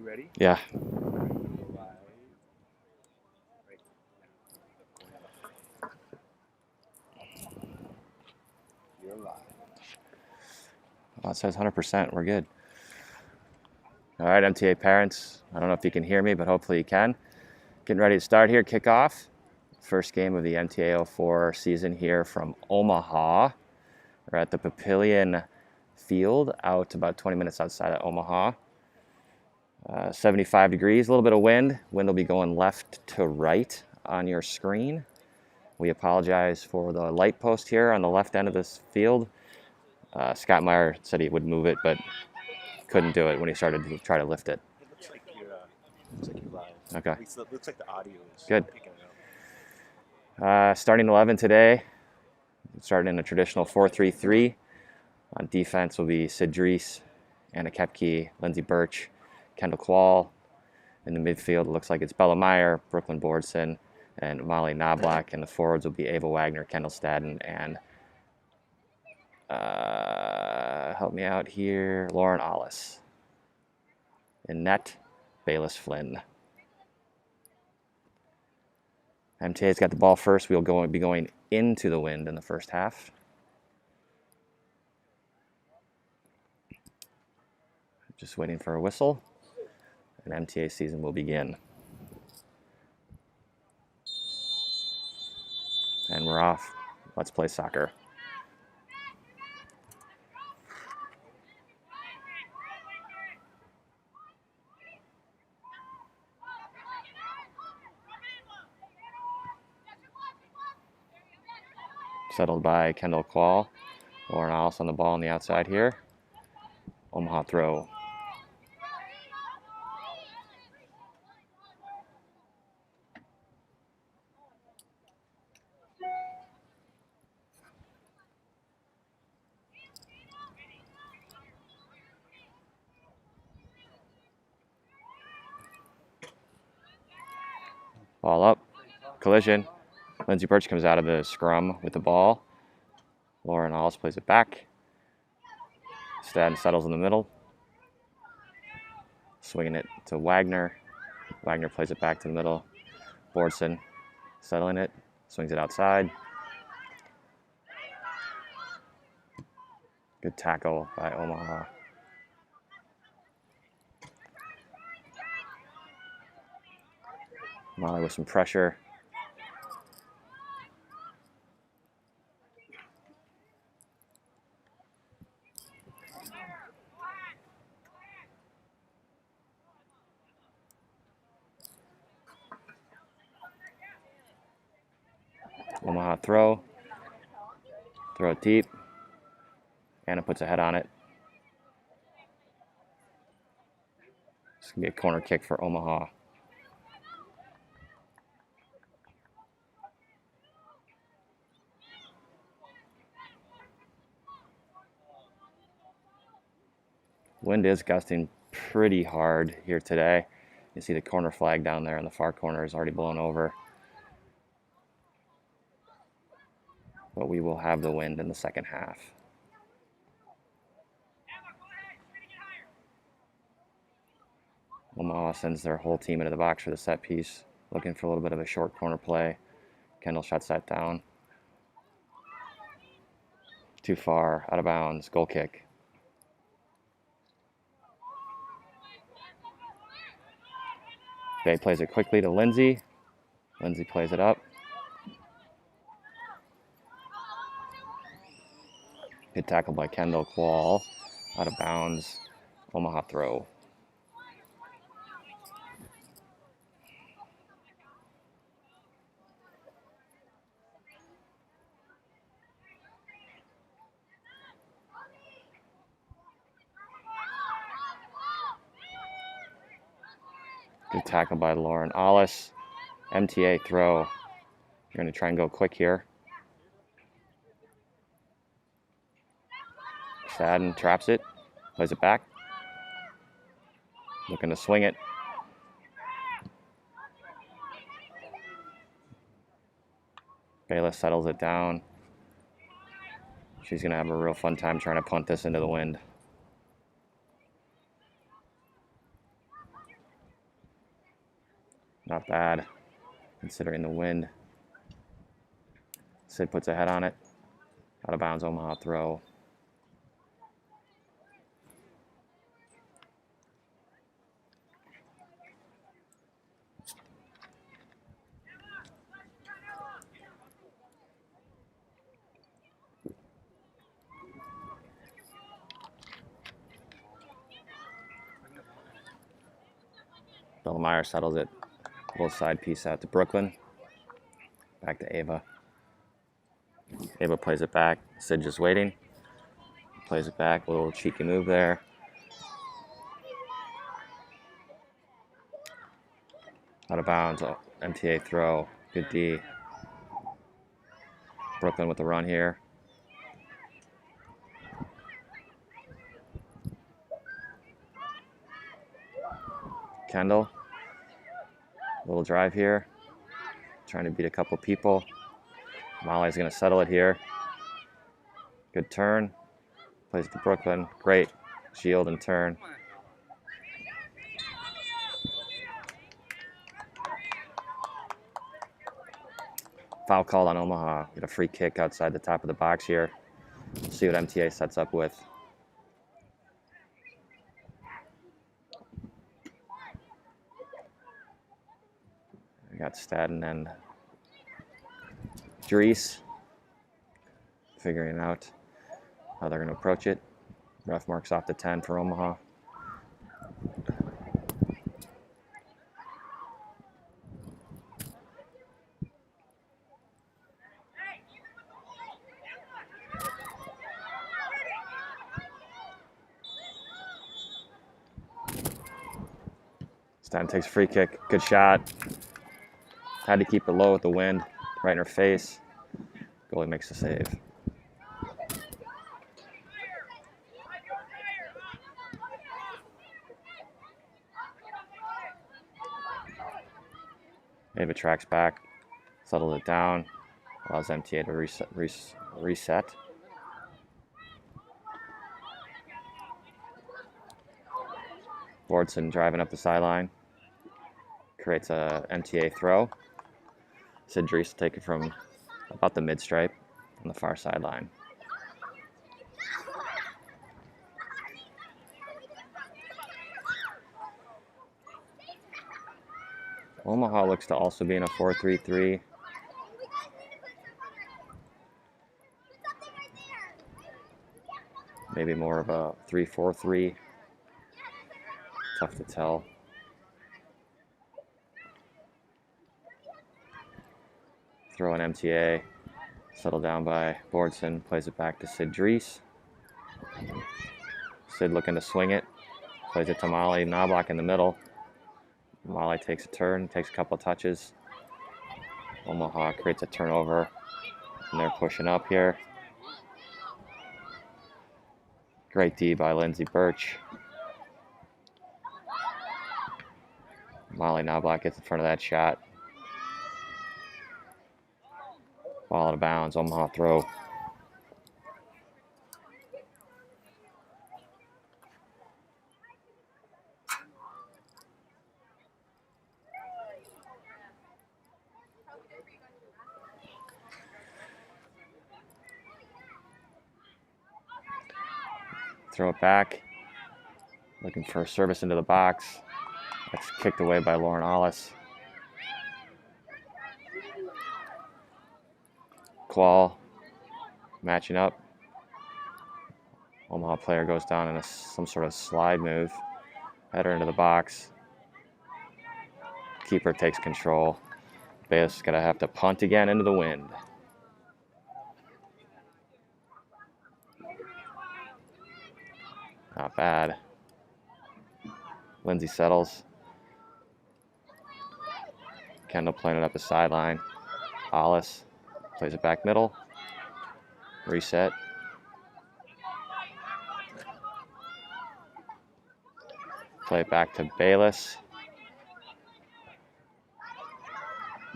ready? Yeah. You're live. Oh, it says 100%. We're good. All right, MTA parents. I don't know if you can hear me, but hopefully you can. Getting ready to start here. Kickoff. First game of the MTA 04 season here from Omaha. We're at the Papillion Field out about 20 minutes outside of Omaha. 75 degrees, a little bit of wind. Wind will be going left to right on your screen. We apologize for the light post here on the left end of this field. Scott Meyer said he would move it, but couldn't do it when he started to try to lift it. It looks like you're live. Okay. At least it looks like the audio is Good. picking it up. Starting 11 today. Starting in a traditional 4-3-3. On defense will be Sid Dries, Anna Kepke, Lindsey Birch, Kendall Quall. In the midfield, it looks like it's Bella Meyer, Brooklyn Bordson, and Molly Knobloch. And the forwards will be Ava Wagner, Kendall Stadden, and help me out here, Lauren Ollis. In net, Bayless Flynn. MTA's got the ball first. We'll be going into the wind in the first half. Just waiting for a whistle, and MTA season will begin. And we're off. Let's play soccer. Settled by Kendall Quall. Lauren Alice on the ball on the outside here. Omaha throw. Ball up. Collision. Lindsey Birch comes out of the scrum with the ball. Lauren Alice plays it back. Stadden settles in the middle. Swinging it to Wagner. Wagner plays it back to the middle. Bordson settling it. Swings it outside. Good tackle by Omaha. Molly with some pressure. Omaha throw. Throw it deep. Anna puts a head on it. It's going to be a corner kick for Omaha. Wind is gusting pretty hard here today. You see the corner flag down there in the far corner is already blown over. But we will have the wind in the second half. Omaha sends their whole team into the box for the set piece, looking for a little bit of a short corner play. Kendall shuts that down. Too far, out of bounds, goal kick. Bay plays it quickly to Lindsay. Lindsay plays it up. Good tackle by Kendall Quall. Out of bounds. Omaha throw. Good tackle by Lauren Ollis. MTA throw. You're going to try and go quick here. Stadden traps it. Plays it back. Looking to swing it. Bayless settles it down. She's going to have a real fun time trying to punt this into the wind. Not bad, considering the wind. Sid puts a head on it. Out of bounds, Omaha throw. Bellemeyer settles it. Little side piece out to Brooklyn. Back to Ava. Ava plays it back. Sid just waiting. Plays it back. A little cheeky move there. Out of bounds. MTA throw. Good D. Brooklyn with the run here. Kendall. Little drive here. Trying to beat a couple people. Molly's going to settle it here. Good turn. Plays to Brooklyn. Great shield and turn. Foul called on Omaha. Get a free kick outside the top of the box here. See what MTA sets up with. We got Stadden and Dries figuring out how they're going to approach it. Ref marks off the 10 for Omaha. Stadden takes a free kick. Good shot. Had to keep it low with the wind. Right in her face. Goalie makes the save. Ava tracks back, settles it down, allows MTA to reset. Bordson driving up the sideline, creates a MTA throw. Sid Dries will take it from about the mid-stripe on the far sideline. Omaha looks to also be in a 4-3-3. Maybe more of a 3-4-3. Tough to tell. Throw an MTA. Settled down by Bordson. Plays it back to Sid Dries. Sid looking to swing it. Plays it to Molly Knobloch in the middle. Molly takes a turn, takes a couple touches. Omaha creates a turnover, and they're pushing up here. Great D by Lindsay Birch. Molly Knobloch gets in front of that shot. Ball out of bounds, Omaha throw. Throw it back. Looking for a service into the box. That's kicked away by Lauren Ollis. Qual matching up. Omaha player goes down in some sort of slide move. Header into the box. Keeper takes control. Bayless is going to have to punt again into the wind. Not bad. Lindsay settles. Kendall playing it up the sideline. Hollis plays it back middle. Reset. Play it back to Bayless.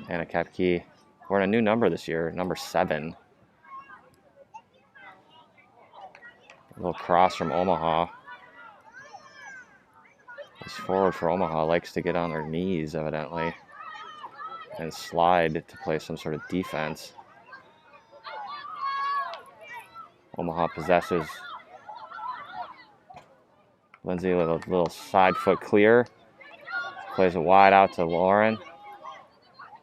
Anna Kapke. We're in a new number this year, number 7. A little cross from Omaha. This forward for Omaha likes to get on their knees, evidently. and slide to play some sort of defense. Omaha possesses. Lindsay with a little side foot clear. Plays it wide out to Lauren.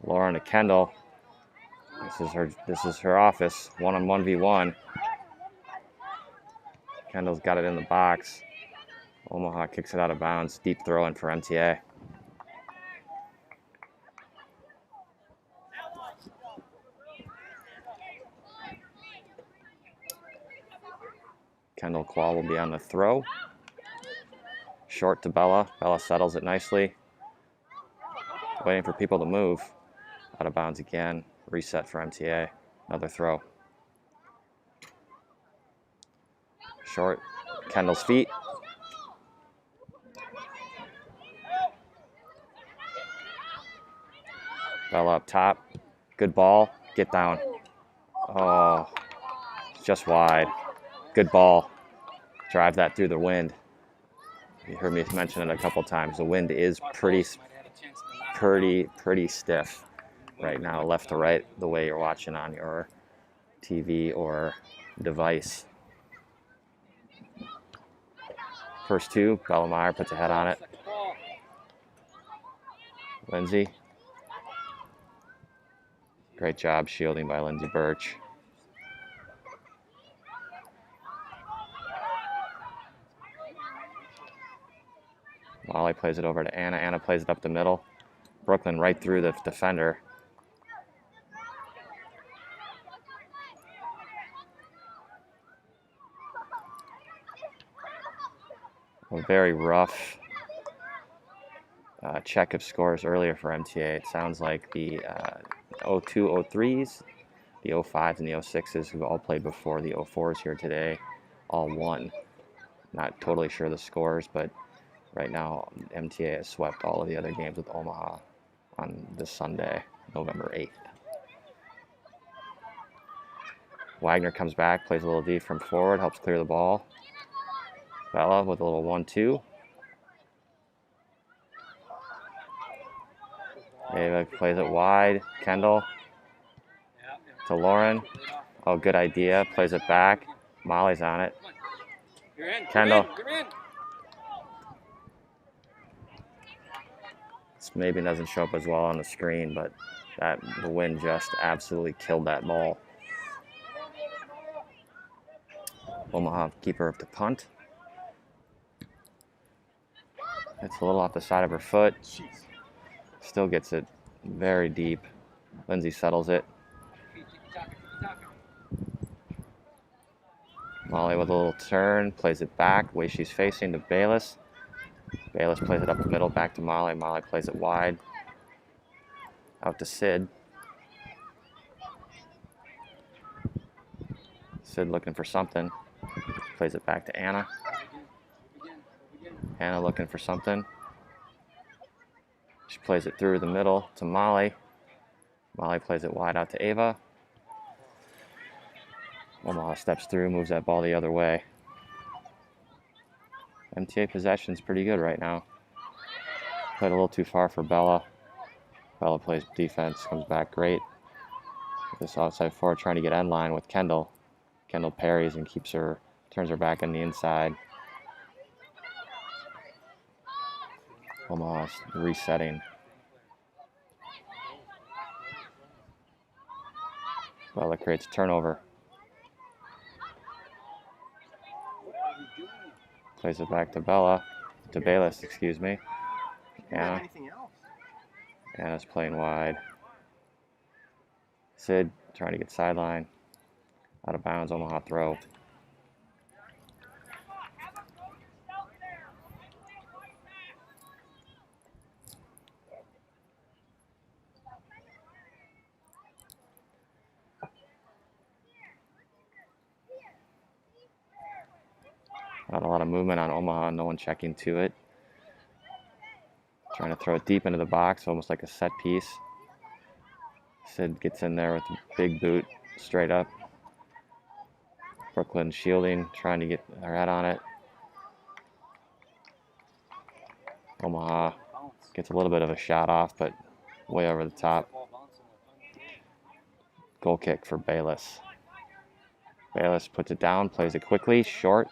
Lauren to Kendall. This is her office. 1-on-1v1. Kendall's got it in the box. Omaha kicks it out of bounds. Deep throw in for MTA. Kendall Quall will be on the throw. Short to Bella. Bella settles it nicely. Waiting for people to move. Out of bounds again. Reset for MTA. Another throw. Short. Kendall's feet. Bella up top. Good ball. Get down. Oh, just wide. Good ball. Drive that through the wind. You heard me mention it a couple times. The wind is pretty stiff right now, left to right, the way you're watching on your TV or device. First two, Bellamire puts a head on it. Lindsay. Great job shielding by Lindsay Birch. Molly plays it over to Anna. Anna plays it up the middle. Brooklyn right through the defender. A very rough check of scores earlier for MTA. It sounds like the 02, 03s, the 05s, and the 06s, who all played before the 04s here today, all won. Not totally sure the scores, but right now MTA has swept all of the other games with Omaha on this Sunday, November 8th. Wagner comes back, plays a little deep from forward, helps clear the ball. Bella with a little 1-2. Ava plays it wide. Kendall to Lauren. Oh, good idea. Plays it back. Molly's on it. Kendall. This maybe doesn't show up as well on the screen, but the wind just absolutely killed that ball. Omaha keeper of the punt. It's a little off the side of her foot. Still gets it very deep. Lindsay settles it. Molly with a little turn, plays it back, way she's facing to Bayless. Bayless plays it up the middle, back to Molly. Molly plays it wide. Out to Sid. Sid looking for something. Plays it back to Anna. Anna looking for something. She plays it through the middle to Molly. Molly plays it wide out to Ava. Omaha steps through, moves that ball the other way. MTA possession's pretty good right now. Played a little too far for Bella. Bella plays defense, comes back great. This outside forward trying to get end line with Kendall. Kendall parries and turns her back on the inside. Omaha's resetting. Bella creates a turnover. Plays it back to Bayless, excuse me. Anna. Anna's playing wide. Sid trying to get sideline. Out of bounds, Omaha throw. Not a lot of movement on Omaha, no one checking to it. Trying to throw it deep into the box, almost like a set piece. Sid gets in there with a big boot, straight up. Brooklyn shielding, trying to get her head on it. Omaha gets a little bit of a shot off, but way over the top. Goal kick for Bayless. Bayless puts it down, plays it quickly, short.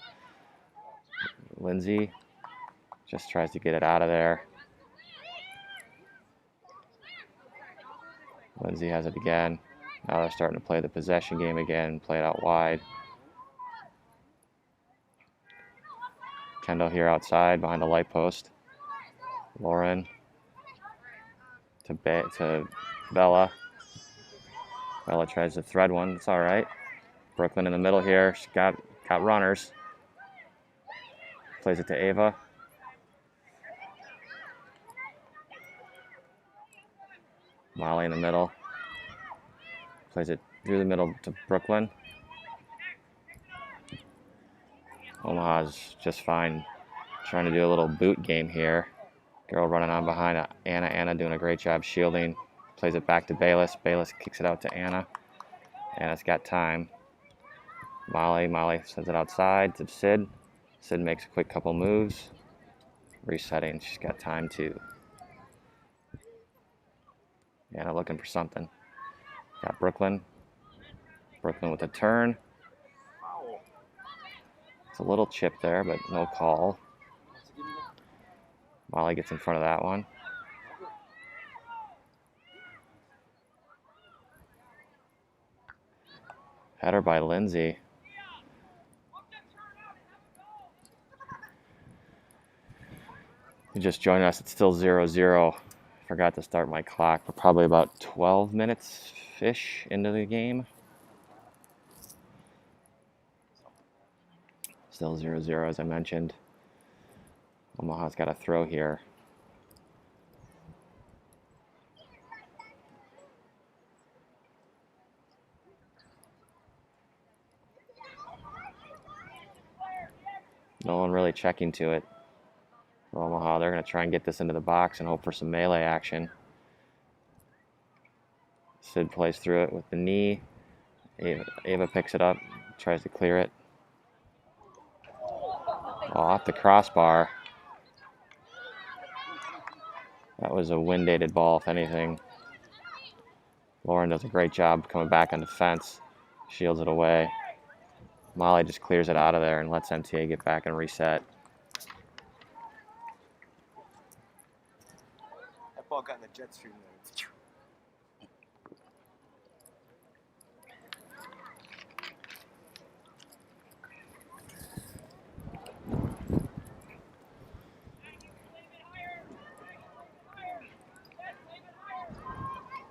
Lindsay just tries to get it out of there. Lindsay has it again. Now they're starting to play the possession game again, play it out wide. Kendall here outside behind the light post. Lauren to Bella. Bella tries to thread one. It's all right. Brooklyn in the middle here. She's got runners. Plays it to Ava. Molly in the middle. Plays it through the middle to Brooklyn. Omaha's just fine. Trying to do a little boot game here. Girl running on behind Anna. Anna doing a great job shielding. Plays it back to Bayless. Bayless kicks it out to Anna. Anna's got time. Molly sends it outside to Sid. Sid makes a quick couple moves. Resetting. She's got time too. Anna looking for something. Got Brooklyn. Brooklyn with a turn. It's a little chip there, but no call. Molly gets in front of that one. Header by Lindsay. You just joined us. It's still 0-0. Forgot to start my clock. We're probably about 12 minutes-ish into the game. Still 0-0 as I mentioned. Omaha's got a throw here. No one really checking to it. For Omaha, they're going to try and get this into the box and hope for some melee action. Sid plays through it with the knee. Ava picks it up, tries to clear it. Oh, off the crossbar. That was a wind-dated ball, if anything. Lauren does a great job coming back on defense. Shields it away. Molly just clears it out of there and lets MTA get back and reset. That ball got in the jet stream there.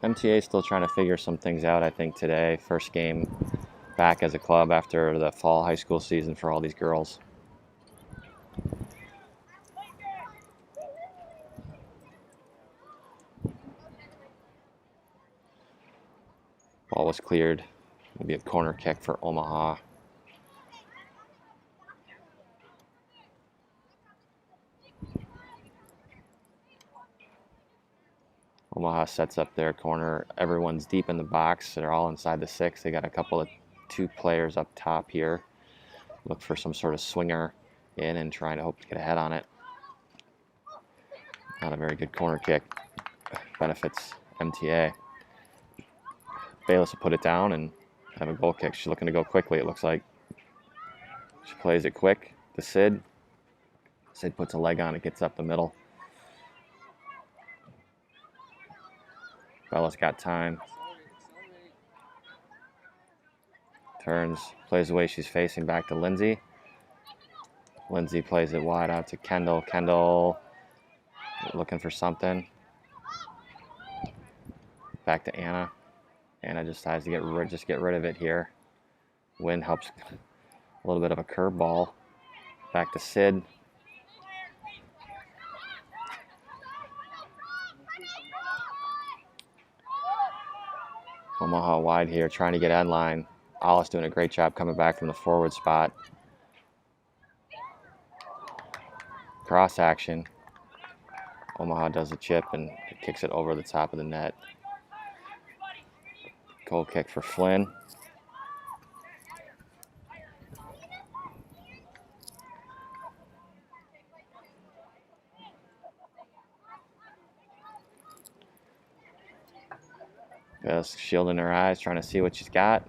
MTA is still trying to figure some things out, I think, today. First game back as a club after the fall high school season for all these girls. Ball was cleared. Maybe a corner kick for Omaha. Omaha sets up their corner. Everyone's deep in the box. They're all inside the 6. They got a couple of 2 players up top here. Look for some sort of swinger in and trying to hope to get a head on it. Not a very good corner kick. Benefits MTA. Bayless will put it down and have a goal kick. She's looking to go quickly, it looks like. She plays it quick to Sid. Sid puts a leg on it, gets up the middle. Bella's got time. Turns, plays the way she's facing back to Lindsay. Lindsay plays it wide out to Kendall. Kendall looking for something. Back to Anna. Anna just decides to get rid of it here. Wind helps. A little bit of a curveball. Back to Sid. Omaha wide here, trying to get end line. Alice doing a great job coming back from the forward spot. Cross action. Omaha does a chip and kicks it over the top of the net. Goal kick for Flynn. Just shielding her eyes, trying to see what she's got.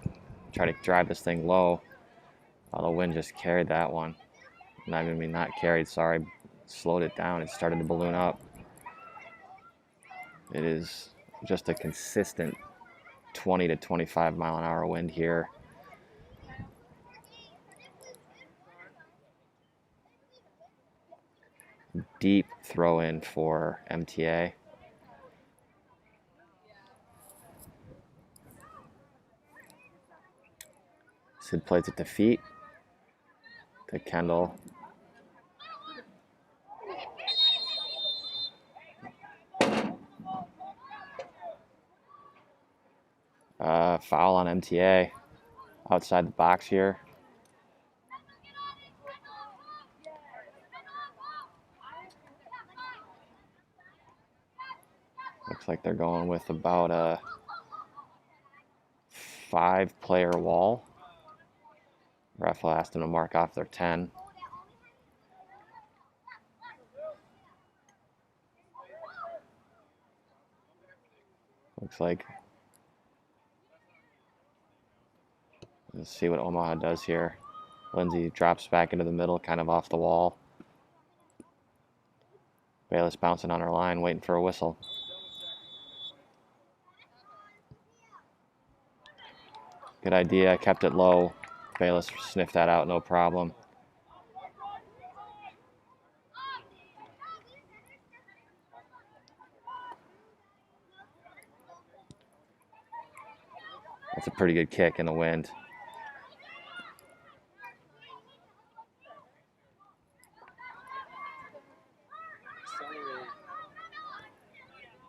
Try to drive this thing low. Oh, the wind just carried that one. Not carried, sorry. Slowed it down. It started to balloon up. It is just a consistent 20 to 25 mile an hour wind here. Deep throw in for MTA. Sid plays it to feet. To Kendall. Foul on MTA. Outside the box here. Looks like they're going with about a 5-player wall. Ref will ask them to mark off their 10. Looks like. Let's see what Omaha does here. Lindsay drops back into the middle, kind of off the wall. Bayless bouncing on her line, waiting for a whistle. Good idea, kept it low. Bayless sniffed that out, no problem. That's a pretty good kick in the wind.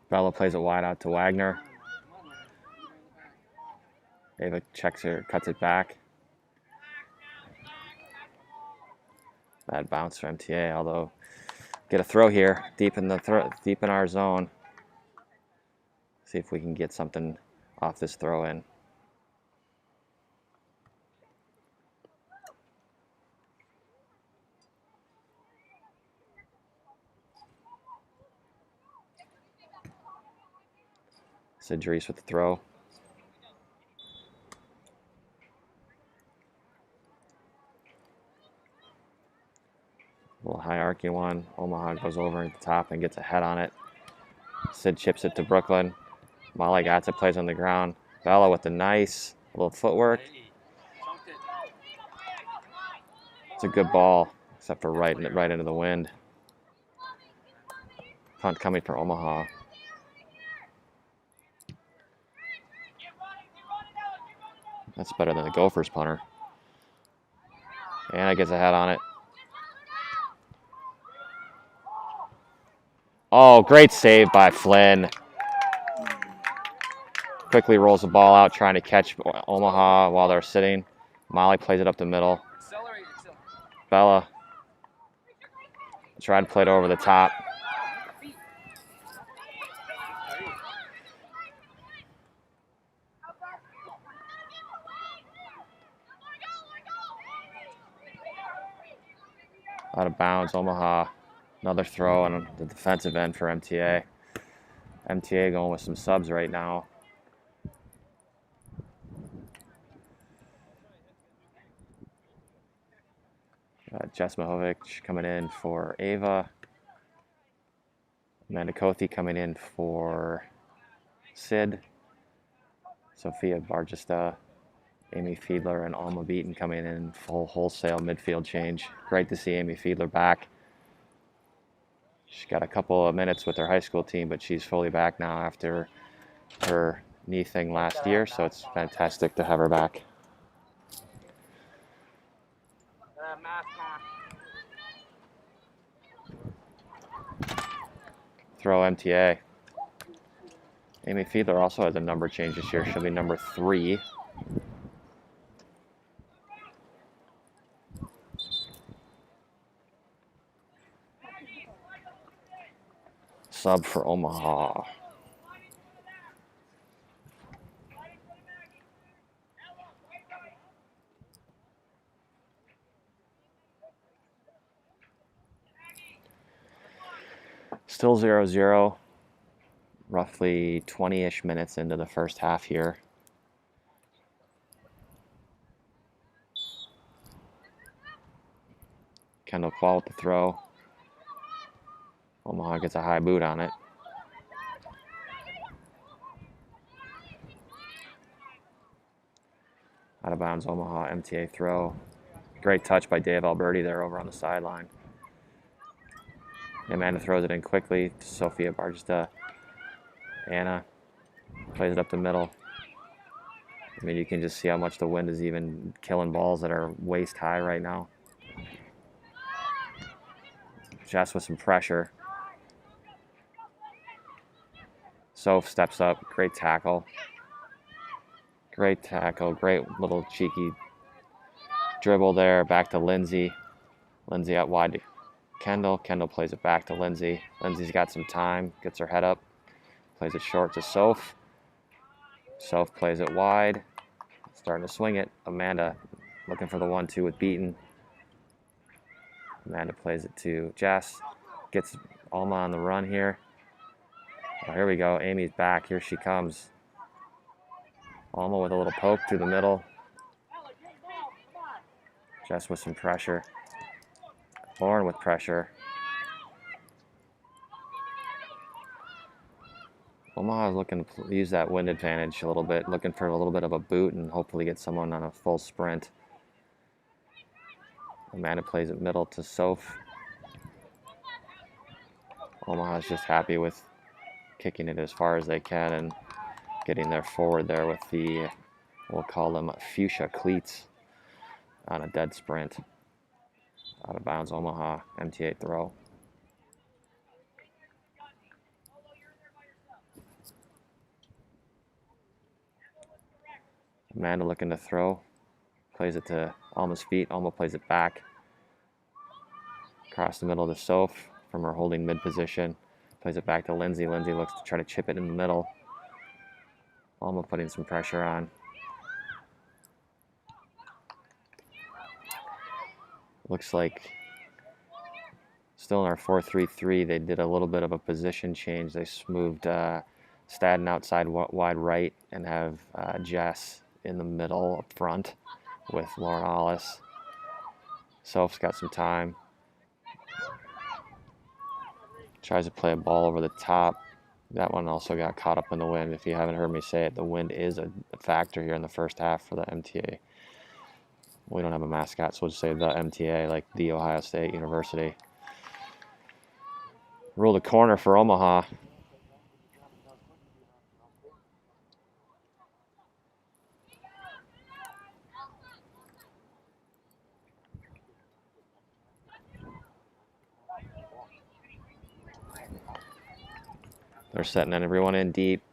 Bella plays it wide out to Wagner. Ava checks her, cuts it back. Bad bounce for MTA, although get a throw here, deep in our zone. See if we can get something off this throw in. Sidrees with the throw. A little high arcing one. Omaha goes over at the top and gets a head on it. Sid chips it to Brooklyn. Molly got it, plays on the ground. Bella with the nice little footwork. It's a good ball, except for right into the wind. Punt coming for Omaha. That's better than the Gophers punter. And it gets a head on it. Oh, great save by Flynn. Quickly rolls the ball out, trying to catch Omaha while they're sitting. Molly plays it up the middle. Bella tried to play it over the top. Out of bounds, Omaha. Another throw on the defensive end for MTA. MTA going with some subs right now. Jess Mahovic coming in for Ava. Amanda Kothi coming in for Sid. Sophia Bargesta, Amy Fiedler, and Alma Beaton coming in full wholesale midfield change. Great to see Amy Fiedler back. She's got a couple of minutes with her high school team, but she's fully back now after her knee thing last year, so it's fantastic to have her back. Throw MTA. Amy Fiedler also has a number change this year. She'll be number 3. Sub for Omaha. Still 0-0. roughly 20-ish minutes into the first half here. Kendall Quall with the throw. Omaha gets a high boot on it. Out of bounds, Omaha, MTA throw. Great touch by Dave Alberti there over on the sideline. Amanda throws it in quickly to Sophia Bargesta. Anna plays it up the middle. I mean, you can just see how much the wind is even killing balls that are waist high right now. Jess with some pressure. Soph steps up. Great tackle. Great tackle. Great little cheeky dribble there. Back to Lindsay. Lindsay out wide to Kendall. Kendall plays it back to Lindsay. Lindsay's got some time. Gets her head up. Plays it short to Soph. Soph plays it wide. Starting to swing it. Amanda looking for the 1-2 with Beaton. Amanda plays it to Jess. Gets Alma on the run here. Oh, here we go. Amy's back. Here she comes. Alma with a little poke through the middle. Jess with some pressure. Lauren with pressure. Omaha is looking to use that wind advantage a little bit, looking for a little bit of a boot and hopefully get someone on a full sprint. Amanda plays it middle to Soph. Omaha's just happy with kicking it as far as they can and getting their forward there with the, we'll call them fuchsia cleats on a dead sprint. Out of bounds, Omaha, MTA throw. Amanda looking to throw. Plays it to Alma's feet. Alma plays it back. Across the middle to Soph from her holding mid position. Plays it back to Lindsay. Lindsay looks to try to chip it in the middle. Alma putting some pressure on. Looks like still in our 4-3-3, they did a little bit of a position change. They moved Stadden outside wide right and have Jess in the middle up front with Lauren Hollis. Soph's got some time. Tries to play a ball over the top. That one also got caught up in the wind. If you haven't heard me say it, the wind is a factor here in the first half for the MTA. We don't have a mascot, so we'll just say the MTA, like the Ohio State University. Rule the corner for Omaha. They're setting everyone in deep.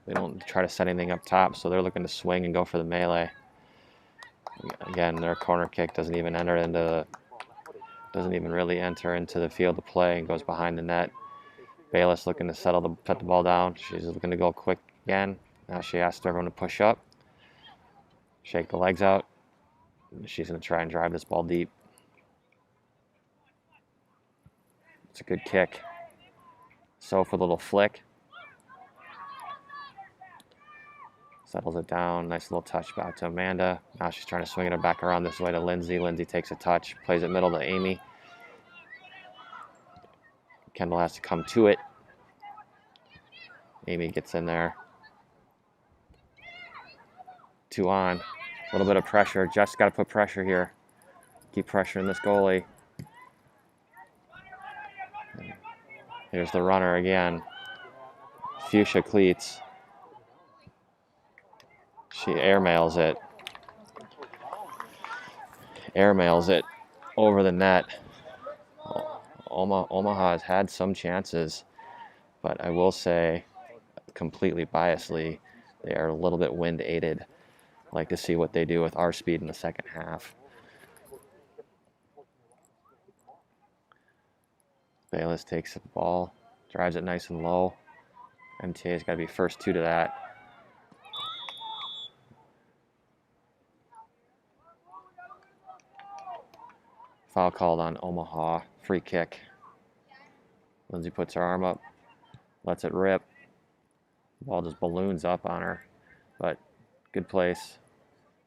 They don't try to set anything up top, so they're looking to swing and go for the melee. Again, their corner kick doesn't even really enter into the field of play and goes behind the net. Bayless looking to set the ball down. She's looking to go quick again. Now she asks everyone to push up, shake the legs out. She's going to try and drive this ball deep. It's a good kick. Soph with a little flick. Settles it down. Nice little touch back to Amanda. Now she's trying to swing it back around this way to Lindsay. Lindsay takes a touch, plays it middle to Amy. Kendall has to come to it. Amy gets in there. 2 on. A little bit of pressure. Jeff's got to put pressure here. Keep pressuring this goalie. Here's the runner again. Fuchsia cleats. She airmails it. Airmails it over the net. Omaha has had some chances, but I will say, completely biasly, they are a little bit wind aided. Like to see what they do with our speed in the second half. Bayless takes the ball, drives it nice and low. MTA's got to be first 2 to that. Foul called on Omaha. Free kick. Lindsay puts her arm up, lets it rip. Ball just balloons up on her, but good place.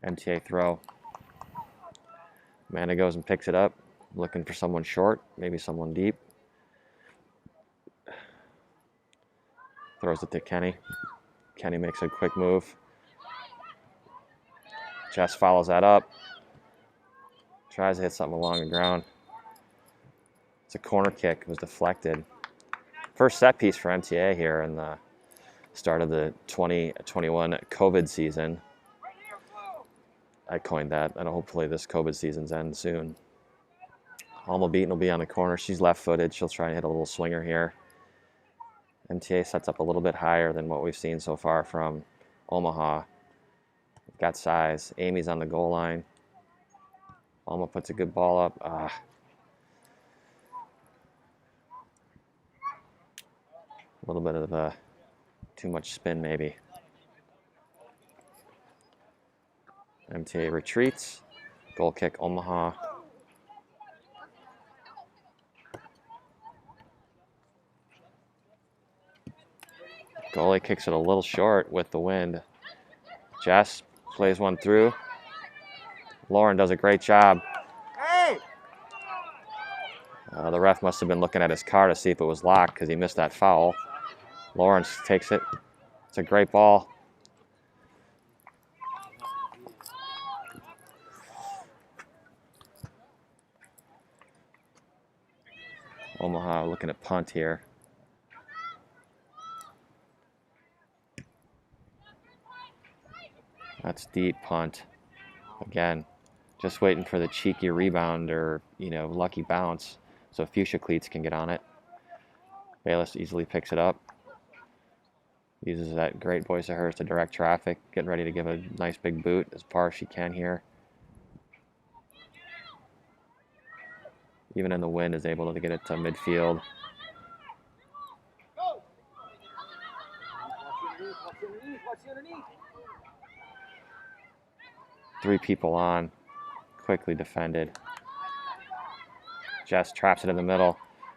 MTA throw. Amanda goes and picks it up, looking for someone short, maybe someone deep. Throws it to Kenny. Kenny makes a quick move. Jess follows that up. Tries to hit something along the ground. It's a corner kick. It was deflected. First set piece for MTA here in the start of the 2021 COVID season. I coined that, and hopefully this COVID season's end soon. Alma Beaton will be on the corner. She's left-footed. She'll try to hit a little swinger here. MTA sets up a little bit higher than what we've seen so far from Omaha. Got size. Amy's on the goal line. Alma puts a good ball up. A little bit of too much spin maybe. MTA retreats. Goal kick Omaha. Goalie kicks it a little short with the wind. Jess plays one through. Lauren does a great job. Hey! The ref must have been looking at his car to see if it was locked because he missed that foul. Lawrence takes it. It's a great ball. Omaha looking at punt here. That's deep punt. Again, just waiting for the cheeky rebound or, lucky bounce so fuchsia cleats can get on it. Bayless easily picks it up. Uses that great voice of hers to direct traffic. Getting ready to give a nice big boot as far as she can here. Even in the wind is able to get it to midfield. Three people on, quickly defended. Jess traps it in the middle.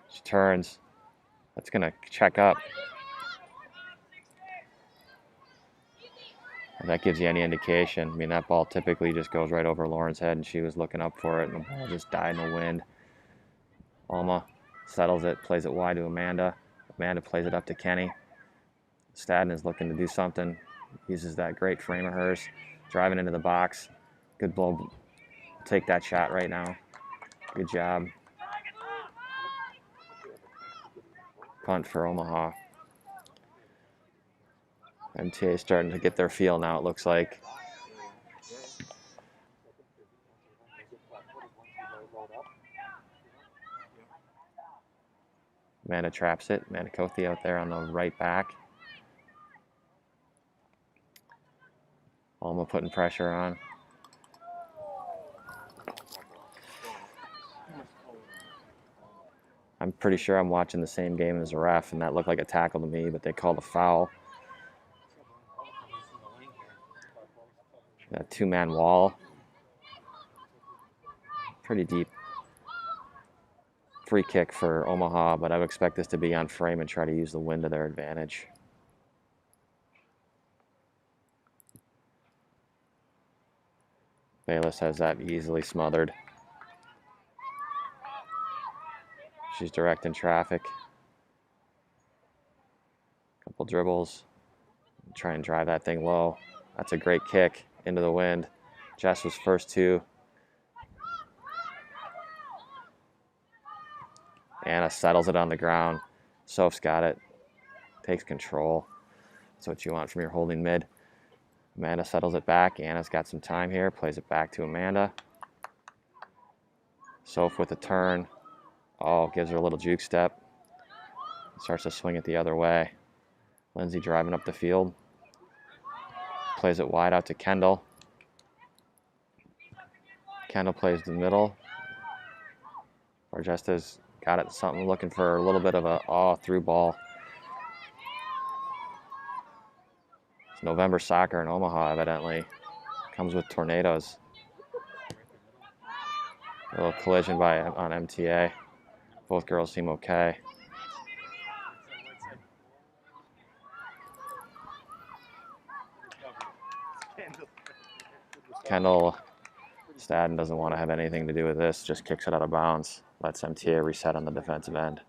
She turns. That's gonna check up. If that gives you any indication, I mean, that ball typically just goes right over Lauren's head, and she was looking up for it, and the ball just died in the wind. Alma settles it, plays it wide to Amanda. Amanda plays it up to Kenny. Stadden is looking to do something. Uses that great frame of hers, driving into the box. Good blow. Take that shot right now. Good job. Punt for Omaha. MTA is starting to get their feel now, it looks like. Amanda traps it. Amanda Kothi out there on the right back. Alma putting pressure on. I'm pretty sure I'm watching the same game as the ref, and that looked like a tackle to me, but they called a foul. That two-man wall. Pretty deep. Free kick for Omaha, but I would expect this to be on frame and try to use the wind to their advantage. Bayless has that easily smothered. She's directing traffic. Couple dribbles. Try and drive that thing low. That's a great kick into the wind. Jess was first two. Anna settles it on the ground. Soph's got it. Takes control. That's what you want from your holding mid. Amanda settles it back. Anna's got some time here. Plays it back to Amanda. Soph with a turn. Oh, gives her a little juke step. Starts to swing it the other way. Lindsay driving up the field. Plays it wide out to Kendall. Kendall plays the middle. Barjesta's got it something, looking for a little bit of a through ball. It's November soccer in Omaha, evidently. Comes with tornadoes. A little collision on MTA. Both girls seem okay. Kendall Stadden doesn't want to have anything to do with this, just kicks it out of bounds. Lets MTA reset on the defensive end.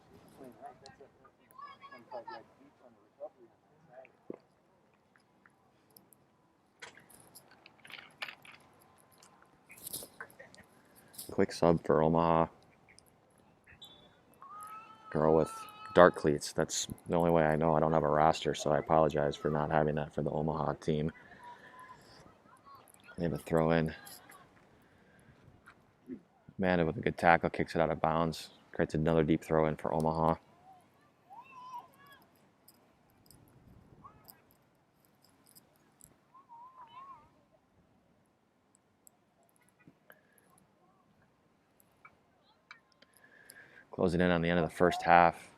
Quick sub for Omaha. Girl with dark cleats. That's the only way I know. I don't have a roster, so I apologize for not having that for the Omaha team. They have a throw in. Amanda with a good tackle kicks it out of bounds. Creates another deep throw in for Omaha. Closing in on the end of the first half.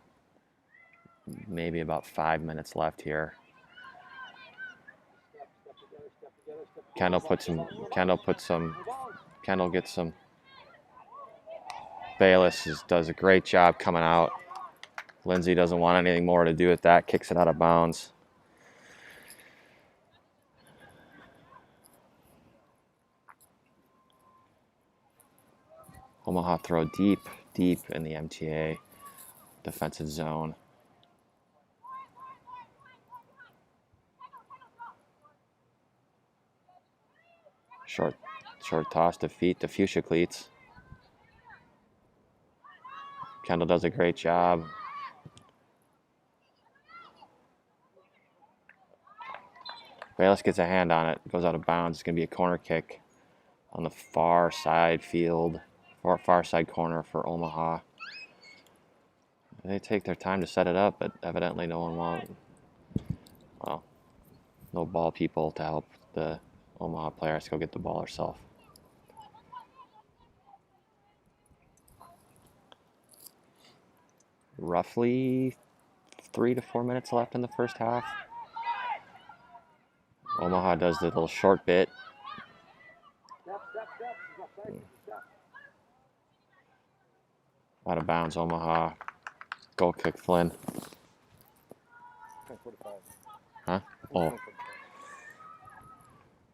Maybe about 5 minutes left here. Kendall gets some. Bayless does a great job coming out. Lindsay doesn't want anything more to do with that. Kicks it out of bounds. Omaha throw deep in the MTA defensive zone. Short toss to feet to fuchsia cleats. Kendall does a great job. Bayless gets a hand on it, goes out of bounds. It's going to be a corner kick on the far side field, far side corner for Omaha. They take their time to set it up, but evidently no one won't. Well, no ball people to help the Omaha player has to go get the ball herself. Roughly 3 to 4 minutes left in the first half. Omaha does the little short bit. Out of bounds, Omaha. Goal kick, Flynn. Huh? Oh.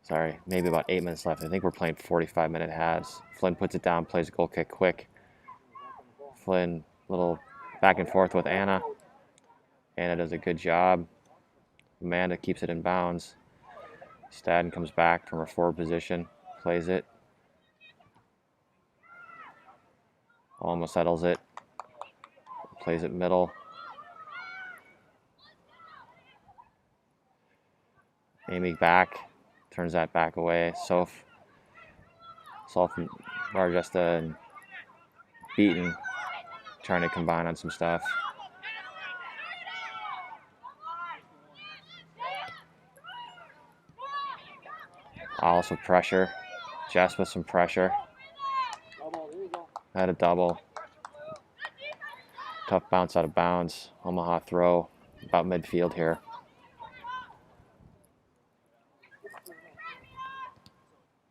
Sorry, maybe about 8 minutes left. I think we're playing 45-minute halves. Flynn puts it down, plays a goal kick quick. Flynn, little back and forth with Anna. Anna does a good job. Amanda keeps it in bounds. Stadden comes back from her forward position, plays it. Almost settles it. Plays it middle. Amy back. Turns that back away. Soph and Varjesta and Beaton trying to combine on some stuff. Also pressure. Jess with some pressure. Had a double. Tough bounce out of bounds. Omaha throw about midfield here.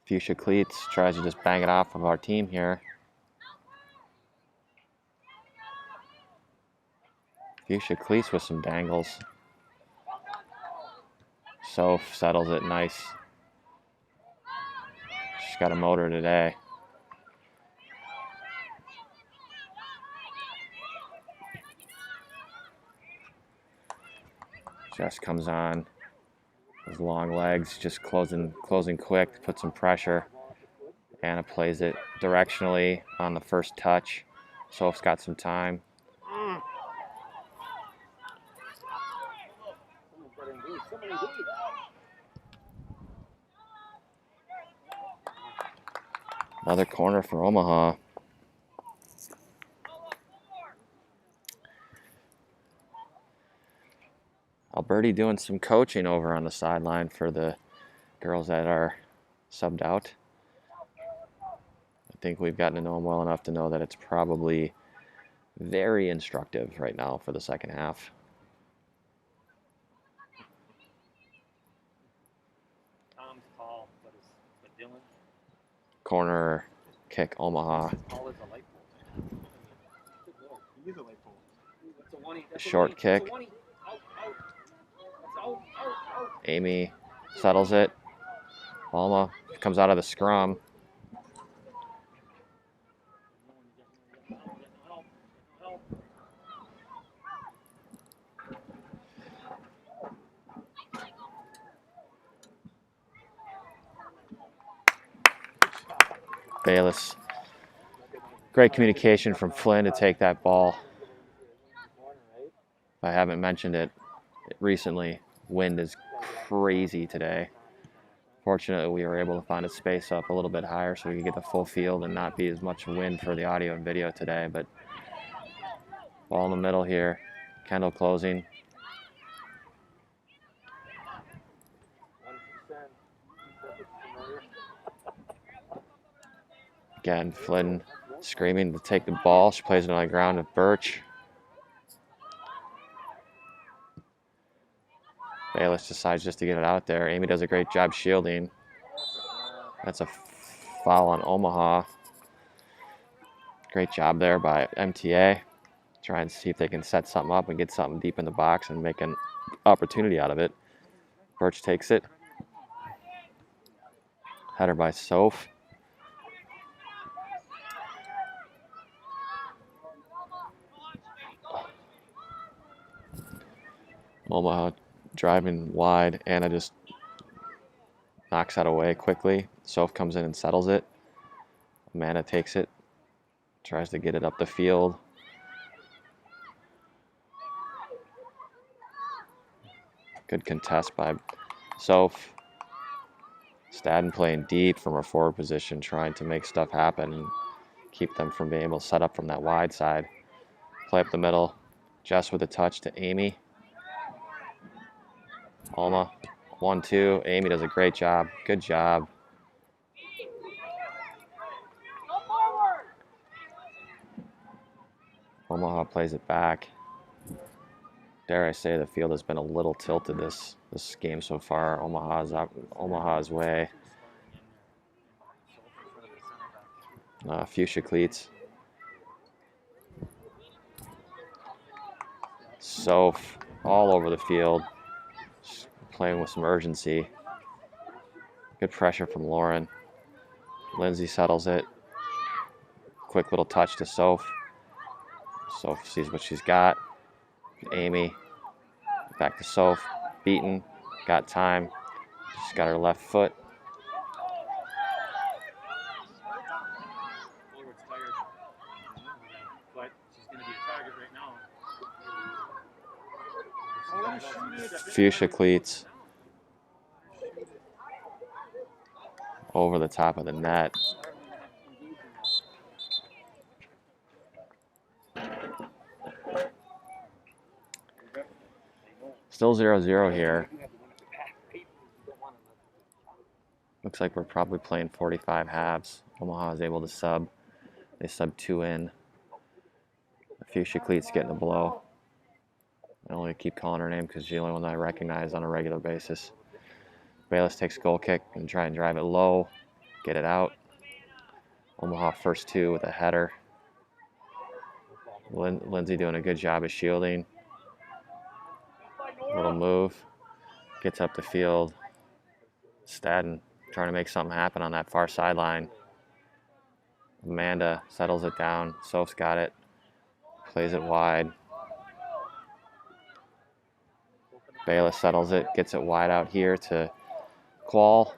Fuchsia Cleats tries to just bang it off of our team here. Fuchsia Cleats with some dangles. Soph settles it nice. She's got a motor today. Jess comes on. His long legs, just closing quick, put some pressure. Anna plays it directionally on the first touch. Soph's got some time. Another corner for Omaha. Alberti doing some coaching over on the sideline for the girls that are subbed out. I think we've gotten to know him well enough to know that it's probably very instructive right now for the second half. Tom's tall, but Dylan? Corner kick, Omaha. Tall as a light pole. He is a light pole. Short kick. Amy settles it. Alma comes out of the scrum. Bayless. Great communication from Flynn to take that ball. If I haven't mentioned it recently, wind is crazy today. Fortunately, we were able to find a space up a little bit higher so we could get the full field and not be as much wind for the audio and video today. But ball in the middle here. Kendall closing. Again, Flynn screaming to take the ball. She plays it on the ground with Birch. Bayless decides just to get it out there. Amy does a great job shielding. That's a foul on Omaha. Great job there by MTA. Trying to see if they can set something up and get something deep in the box and make an opportunity out of it. Birch takes it. Header by Soph. Omaha driving wide. Anna just knocks that away quickly. Soph comes in and settles it. Amanda takes it. Tries to get it up the field. Good contest by Soph. Stadden playing deep from her forward position, trying to make stuff happen and keep them from being able to set up from that wide side. Play up the middle. Jess with a touch to Amy. Alma, 1-2. Amy does a great job. Good job. Omaha plays it back. Dare I say the field has been a little tilted this game so far. Omaha's way. Fuchsia cleats. Soph all over the field. Just playing with some urgency. Good pressure from Lauren. Lindsay settles it. Quick little touch to Soph. Soph sees what she's got. Amy. Back to Soph. Beaten. Got time. She's got her left foot. But she's going to be a target right now. Fuchsia cleats. Over the top of the net. Still 0-0 here. Looks like we're probably playing 45 halves. Omaha is able to sub. They sub 2 in. Fuchsia cleats getting a blow. I only keep calling her name because she's the only one that I recognize on a regular basis. Bayless takes goal kick and try and drive it low. Get it out. Omaha first 2 with a header. Lindsay doing a good job of shielding. Little move. Gets up the field. Stadden trying to make something happen on that far sideline. Amanda settles it down. Soph's got it. Plays it wide. Bayless settles it. Gets it wide out here to Qual.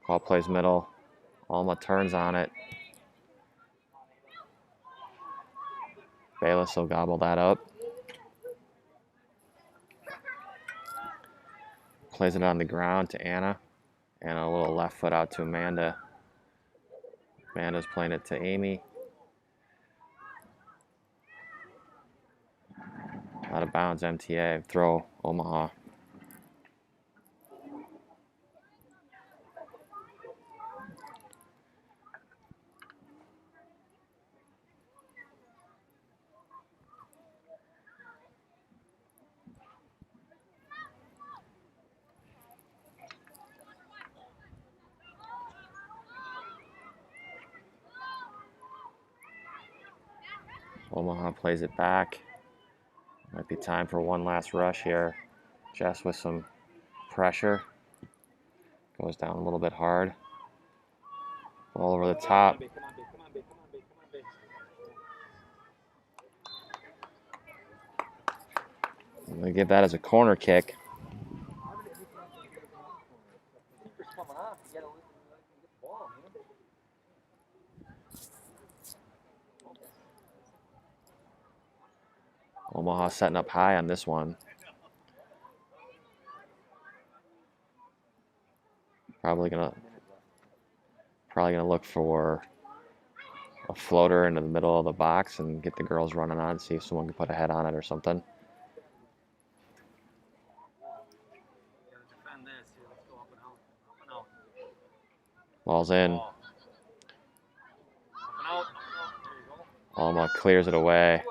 Qual plays middle. Alma turns on it. Bayless will gobble that up. Plays it on the ground to Anna. Anna a little left foot out to Amanda. Amanda's playing it to Amy. Out of bounds, MTA. Throw, Omaha. Omaha plays it back. Might be time for one last rush here. Jess with some pressure. Goes down a little bit hard. All over the top. I'm going to give that as a corner kick. Omaha setting up high on this one. Probably gonna look for a floater into the middle of the box and get the girls running on, see if someone can put a head on it or something. Ball's in. Omaha clears it away.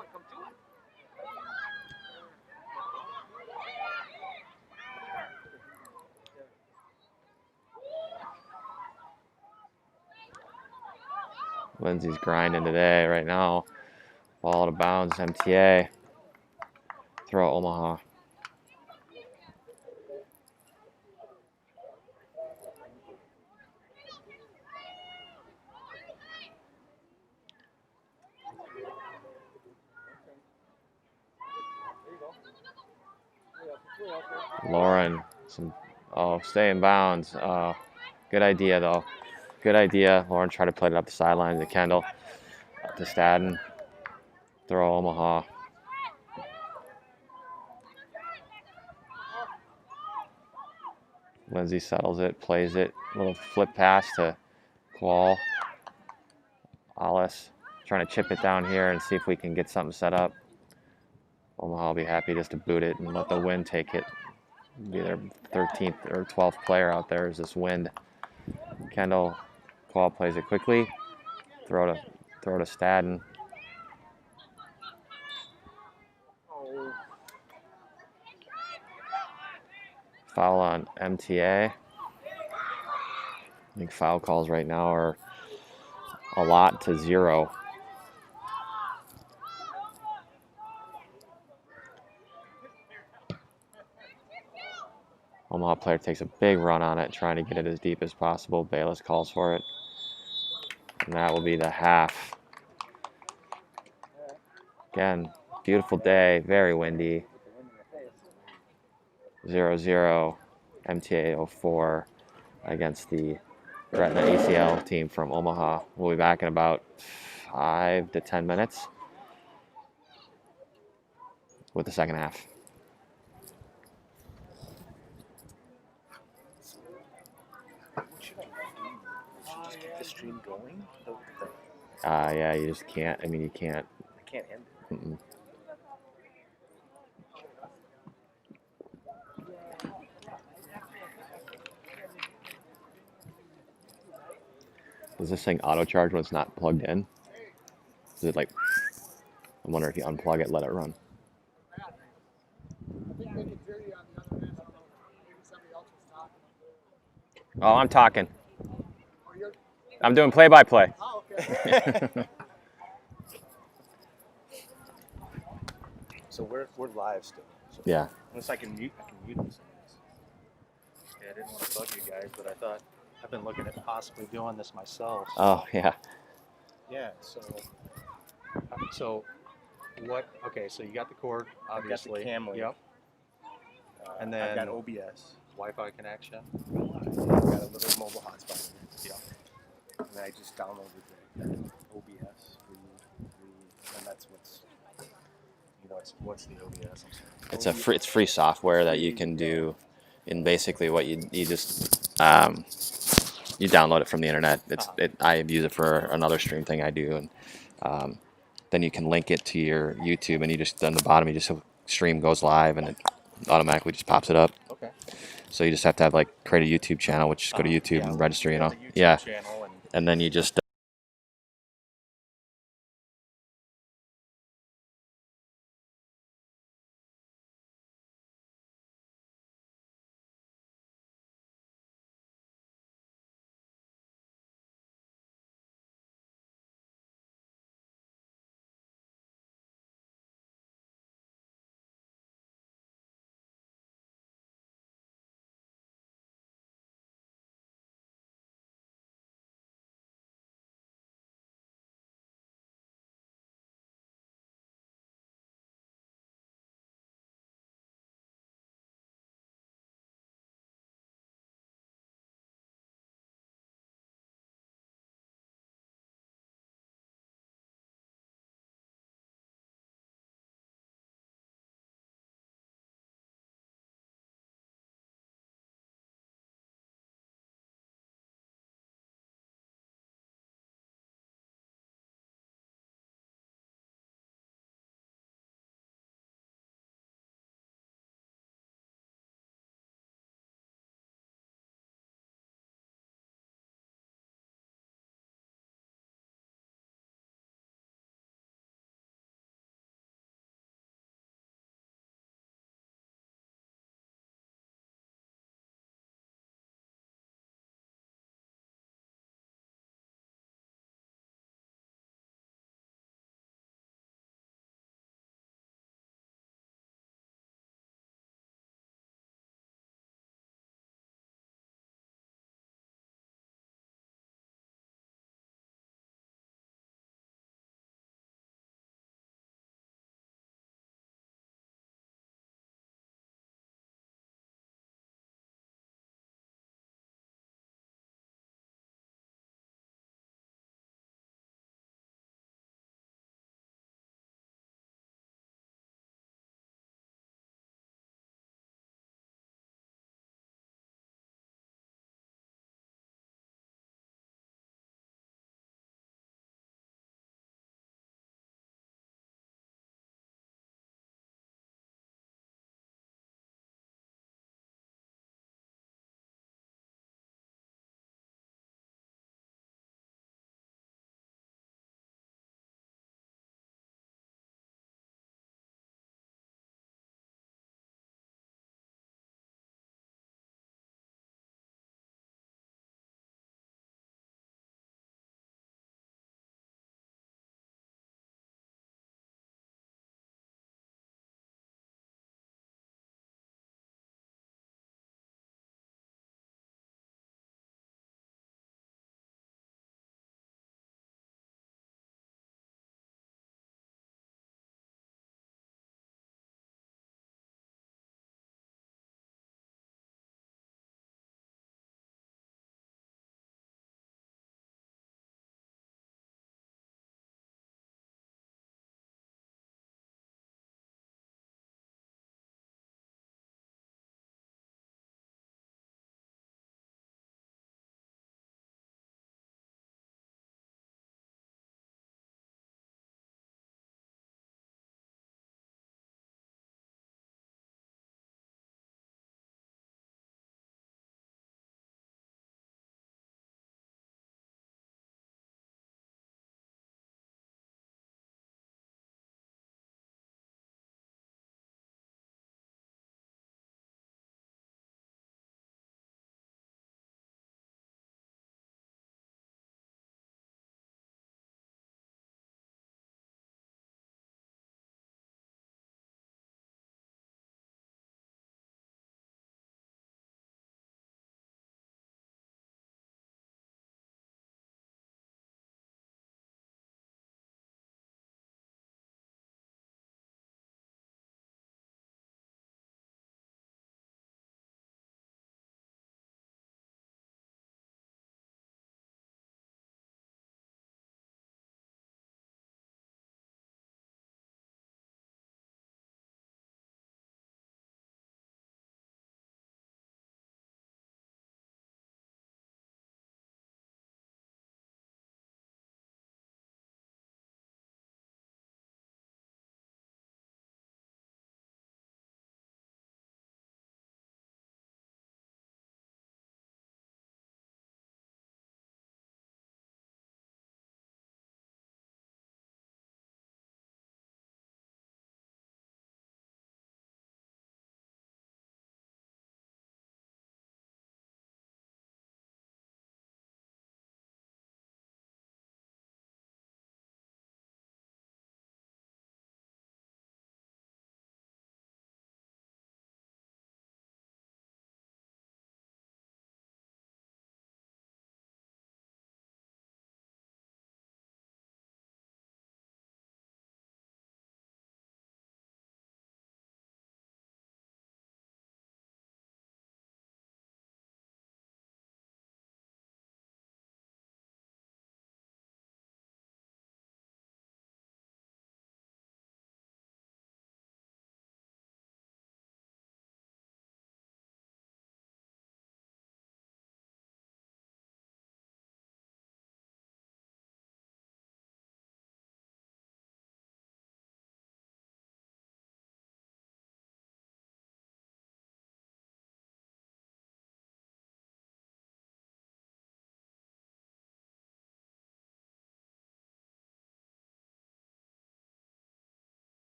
Lindsay's grinding today right now. Ball out of bounds, MTA. Throw Omaha. Lauren, stay in bounds. Good idea though. Good idea. Lauren tried to play it up the sideline to Kendall. To Stadden. Throw Omaha. Lindsay settles it, plays it. Little flip pass to Qual. Alice trying to chip it down here and see if we can get something set up. Omaha will be happy just to boot it and let the wind take it. Be their 13th or 12th player out there is this wind. Kendall Qual plays it quickly. Throw to Stadden. Foul on MTA. I think foul calls right now are a lot to 0. Omaha player takes a big run on it, trying to get it as deep as possible. Bayless calls for it. And that will be the half. Again, beautiful day, very windy. 0-0, MTA 04 against the Gretna ECNL team from Omaha. We'll be back in about 5 to 10 minutes with the second half. Just keep the stream going? Yeah, you just can't. I mean, you can't. I can't end it. Mm-mm. Does this thing auto charge when it's not plugged in? Is it like, I wonder if you unplug it, let it run. Oh, I'm talking. I'm doing play-by-play. Oh, okay. So we're live still. So Yeah. unless I can mute this. Yeah, I didn't want to bug you guys, but I thought I've been looking at possibly doing this myself. Oh, yeah. Yeah. So what? Okay. So you got the cord, obviously. I got the cam link. Yep. And then I got OBS. Wi-Fi connection. I got a little mobile hotspot. Yeah. And I just downloaded that OBS and that's what's the OBS? I'm sorry. It's free software that you can do, and basically what you just you download it from the internet. I use it for another stream thing I do, and then you can link it to your YouTube, and you just on the bottom you just stream goes live, and it automatically just pops it up. Okay. So you just have to have create a YouTube channel, which is go to YouTube and register, you know. Yeah. And then you just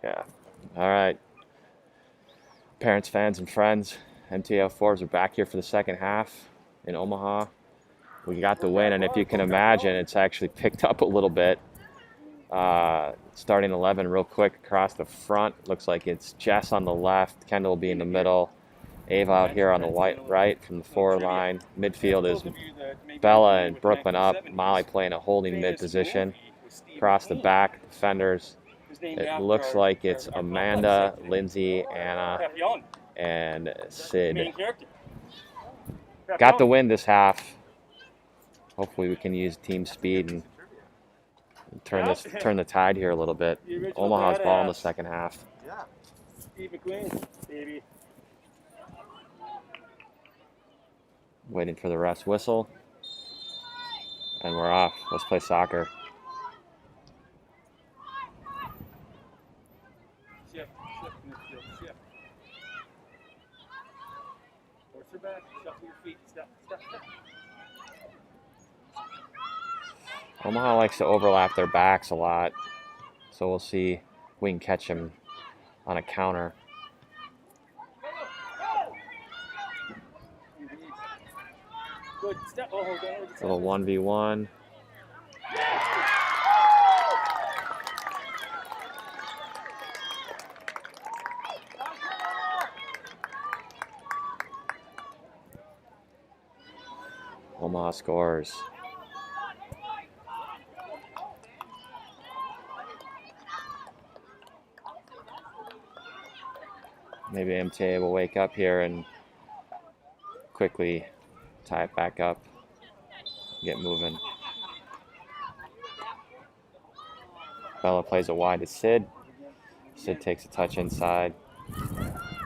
Yeah. All right. Parents, fans, and friends, MTA O4s are back here for the second half in Omaha. We got the win, and if you can imagine, it's actually picked up a little bit. Starting 11 real quick across the front. Looks like it's Jess on the left, Kendall will be in the middle, Ava out here on the right from the forward line. Midfield is Bella and Brooklyn up, Molly playing a holding mid position. Across the back, defenders, it looks like it's Amanda, Lindsay, Anna, and Sid. Got the win this half. Hopefully we can use team speed and turn the tide here a little bit. Omaha's ball in the second half. Waiting for the ref's whistle. And we're off. Let's play soccer. Omaha likes to overlap their backs a lot, so we'll see if we can catch him on a counter. Little 1v1. Omaha scores. Maybe MTA will wake up here and quickly tie it back up, get moving. Bella plays it wide to Sid. Sid takes a touch inside.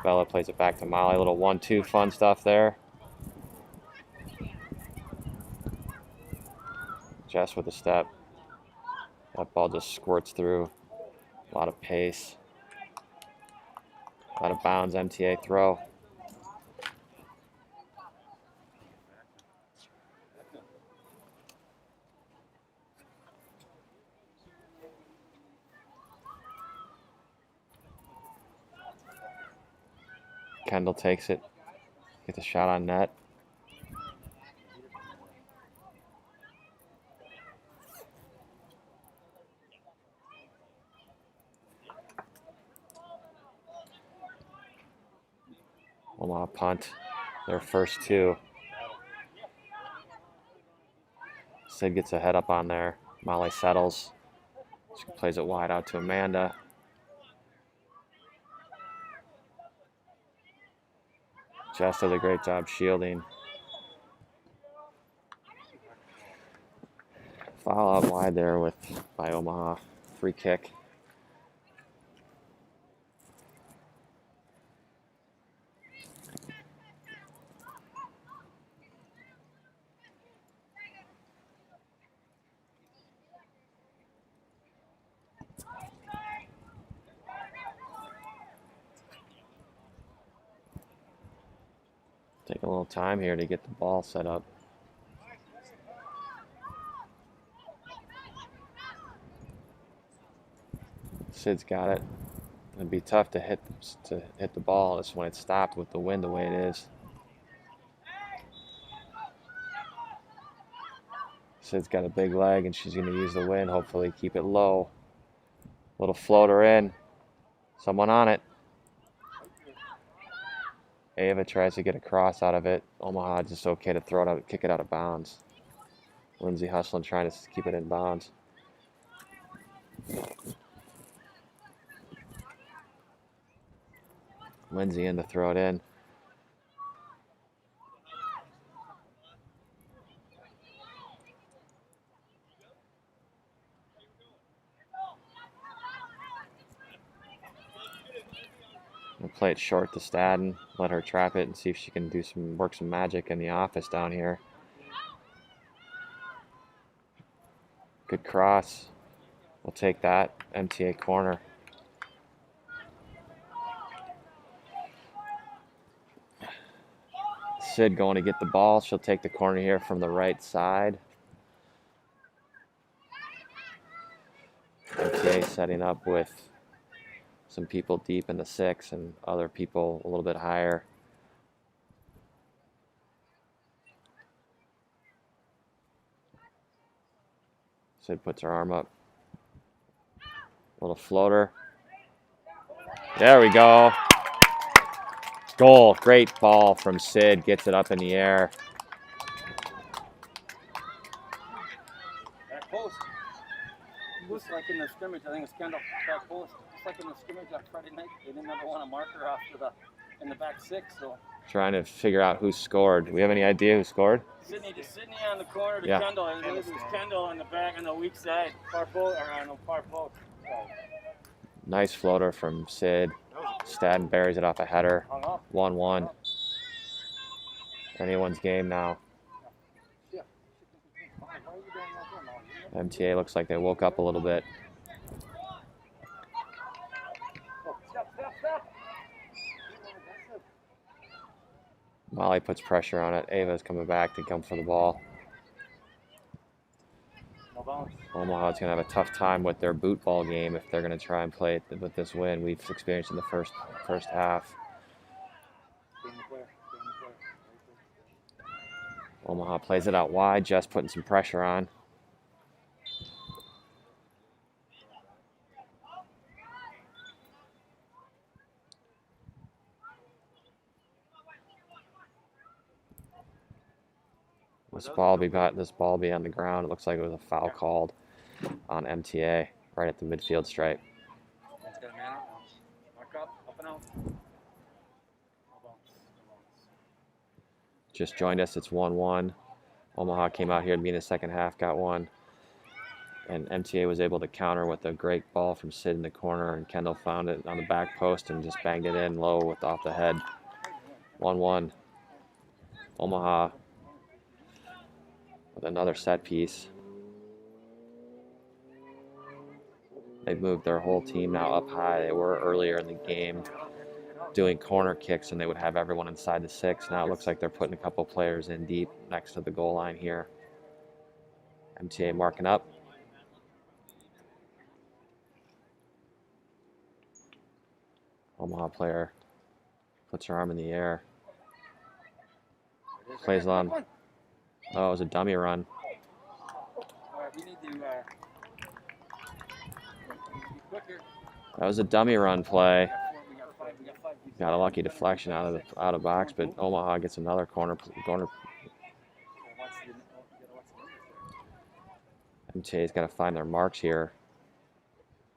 Bella plays it back to Molly. A little 1-2 fun stuff there. Jess with a step. That ball just squirts through. A lot of pace. Out of bounds, MTA throw. Kendall takes it. Gets a shot on net. Omaha punt, their first two. Sid gets a head up on there. Molly settles. She plays it wide out to Amanda. Jess does a great job shielding. Foul out wide there by Omaha. Free kick. Take a little time here to get the ball set up. Sid's got it. It'd be tough to hit the ball just when it's stopped with the wind the way it is. Sid's got a big leg and she's going to use the wind, hopefully keep it low. Little floater in. Someone on it. Ava tries to get a cross out of it. Omaha just okay to throw it out, kick it out of bounds. Lindsay hustling, trying to keep it in bounds. Lindsay in to throw it in. We'll play it short to Stadden, let her trap it and see if she can work some magic in the office down here. Good cross. We'll take that. MTA corner. Sid going to get the ball. She'll take the corner here from the right side. MTA setting up with some people deep in the 6 and other people a little bit higher. Sid puts her arm up. Little floater. There we go. Goal. Great ball from Sid. Gets it up in the air. Back post. Just like in the scrimmage, I think it was Kendall. Back post. Just like in the scrimmage on Friday night, they didn't ever want a marker off to the in the back 6. So Trying to figure out who scored. Do we have any idea who scored? Sydney on the corner to Yeah. Kendall, and it was Kendall on the back on the weak side, far post or on the far post. Nice floater from Sid. Stadden buries it off a header. Hung up. 1-1. Anyone's game now. Yeah. Why are you doing that now? MTA looks like they woke up a little bit. Oh, stop. Molly puts pressure on it. Ava's coming back to come for the ball. No bounce. Omaha's going to have a tough time with their boot ball game if they're going to try and play it with this win we've experienced in the first half. Game the player. Omaha plays it out wide, just putting some pressure on. This ball be on the ground. It looks like it was a foul called on MTA right at the midfield stripe. Man's got a man out now. Mark up and out. No bounce. Just joined us. It's 1-1. Omaha came out here to be in the second half, got one. And MTA was able to counter with a great ball from Sid in the corner, and Kendall found it on the back post and just banged it in low with off the head. 1-1. Omaha with another set piece. They've moved their whole team now up high. They were earlier in the game doing corner kicks, and they would have everyone inside the 6. Now it looks like they're putting a couple players in deep next to the goal line here. MTA marking up. Omaha player puts her arm in the air. Plays on. Oh, it was a dummy run. All right, we need to be quicker. That was a dummy run play. We got five. Got a lucky deflection out of box, but Omaha gets another corner. MTA's got to find their marks here.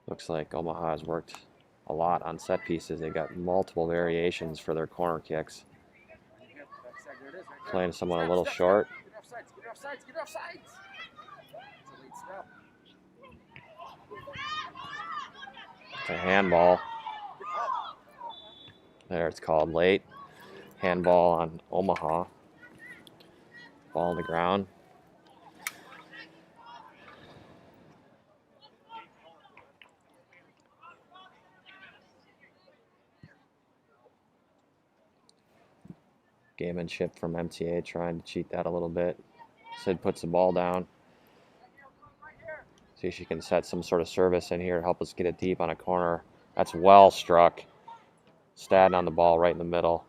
Looks like Omaha has worked a lot on set pieces. They got multiple variations for their corner kicks. Playing someone a little short. Get offsides. It's a late stop. It's a handball. There, it's called late. Handball on Omaha. Ball on the ground. Gamemanship from MTA, trying to cheat that a little bit. Sid puts the ball down. See if she can set some sort of service in here to help us get it deep on a corner. That's well struck. Stadden on the ball right in the middle.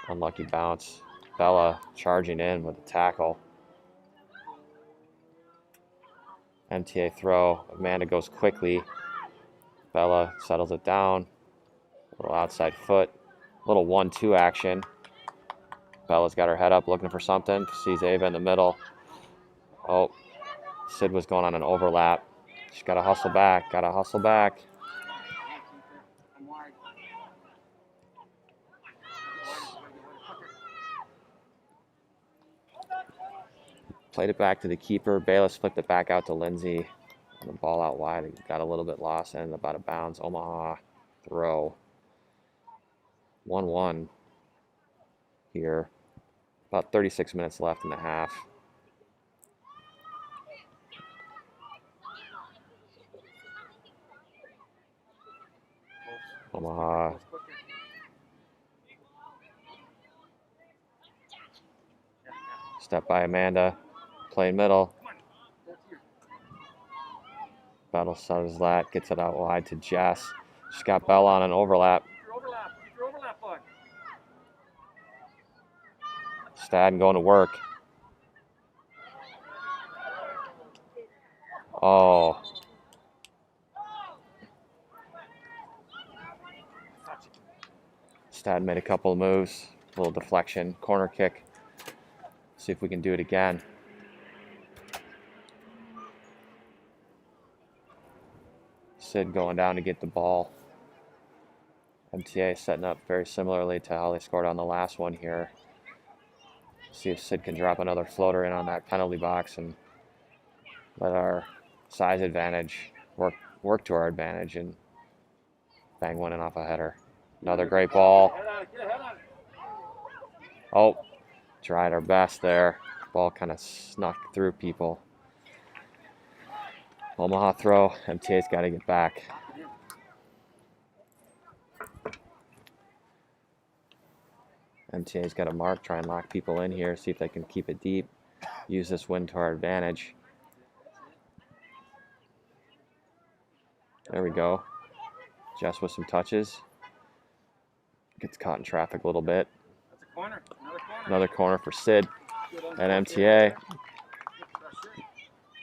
Unlucky bounce. Bella charging in with a tackle. MTA throw. Amanda goes quickly. Bella settles it down. A little outside foot. A little 1-2 action. Bella's got her head up looking for something. Sees Ava in the middle. Oh, Sid was going on an overlap. She's got to hustle back. Got to hustle back. Played it back to the keeper. Bayless flipped it back out to Lindsay. And the ball out wide. It got a little bit lost and about a bounce. Omaha throw. 1-1 here. About 36 minutes left in the half. Omaha. Step by Amanda. Play middle. Battle settles that. Gets it out wide to Jess. Just got Bell on an overlap. Keep your overlap on. Stadden going to work. Oh. Stadden made a couple of moves. A little deflection, corner kick. See if we can do it again. Sid going down to get the ball. MTA setting up very similarly to how they scored on the last one here. See if Sid can drop another floater in on that penalty box and let our size advantage work to our advantage and bang one in off a header. Another great ball. Oh, tried our best there. Ball kind of snuck through people. Omaha throw. MTA's got to get back. MTA's got to mark, try and lock people in here, see if they can keep it deep, use this wind to our advantage. There we go. Jess with some touches. Gets caught in traffic a little bit. That's a corner. Another corner for Sid and MTA.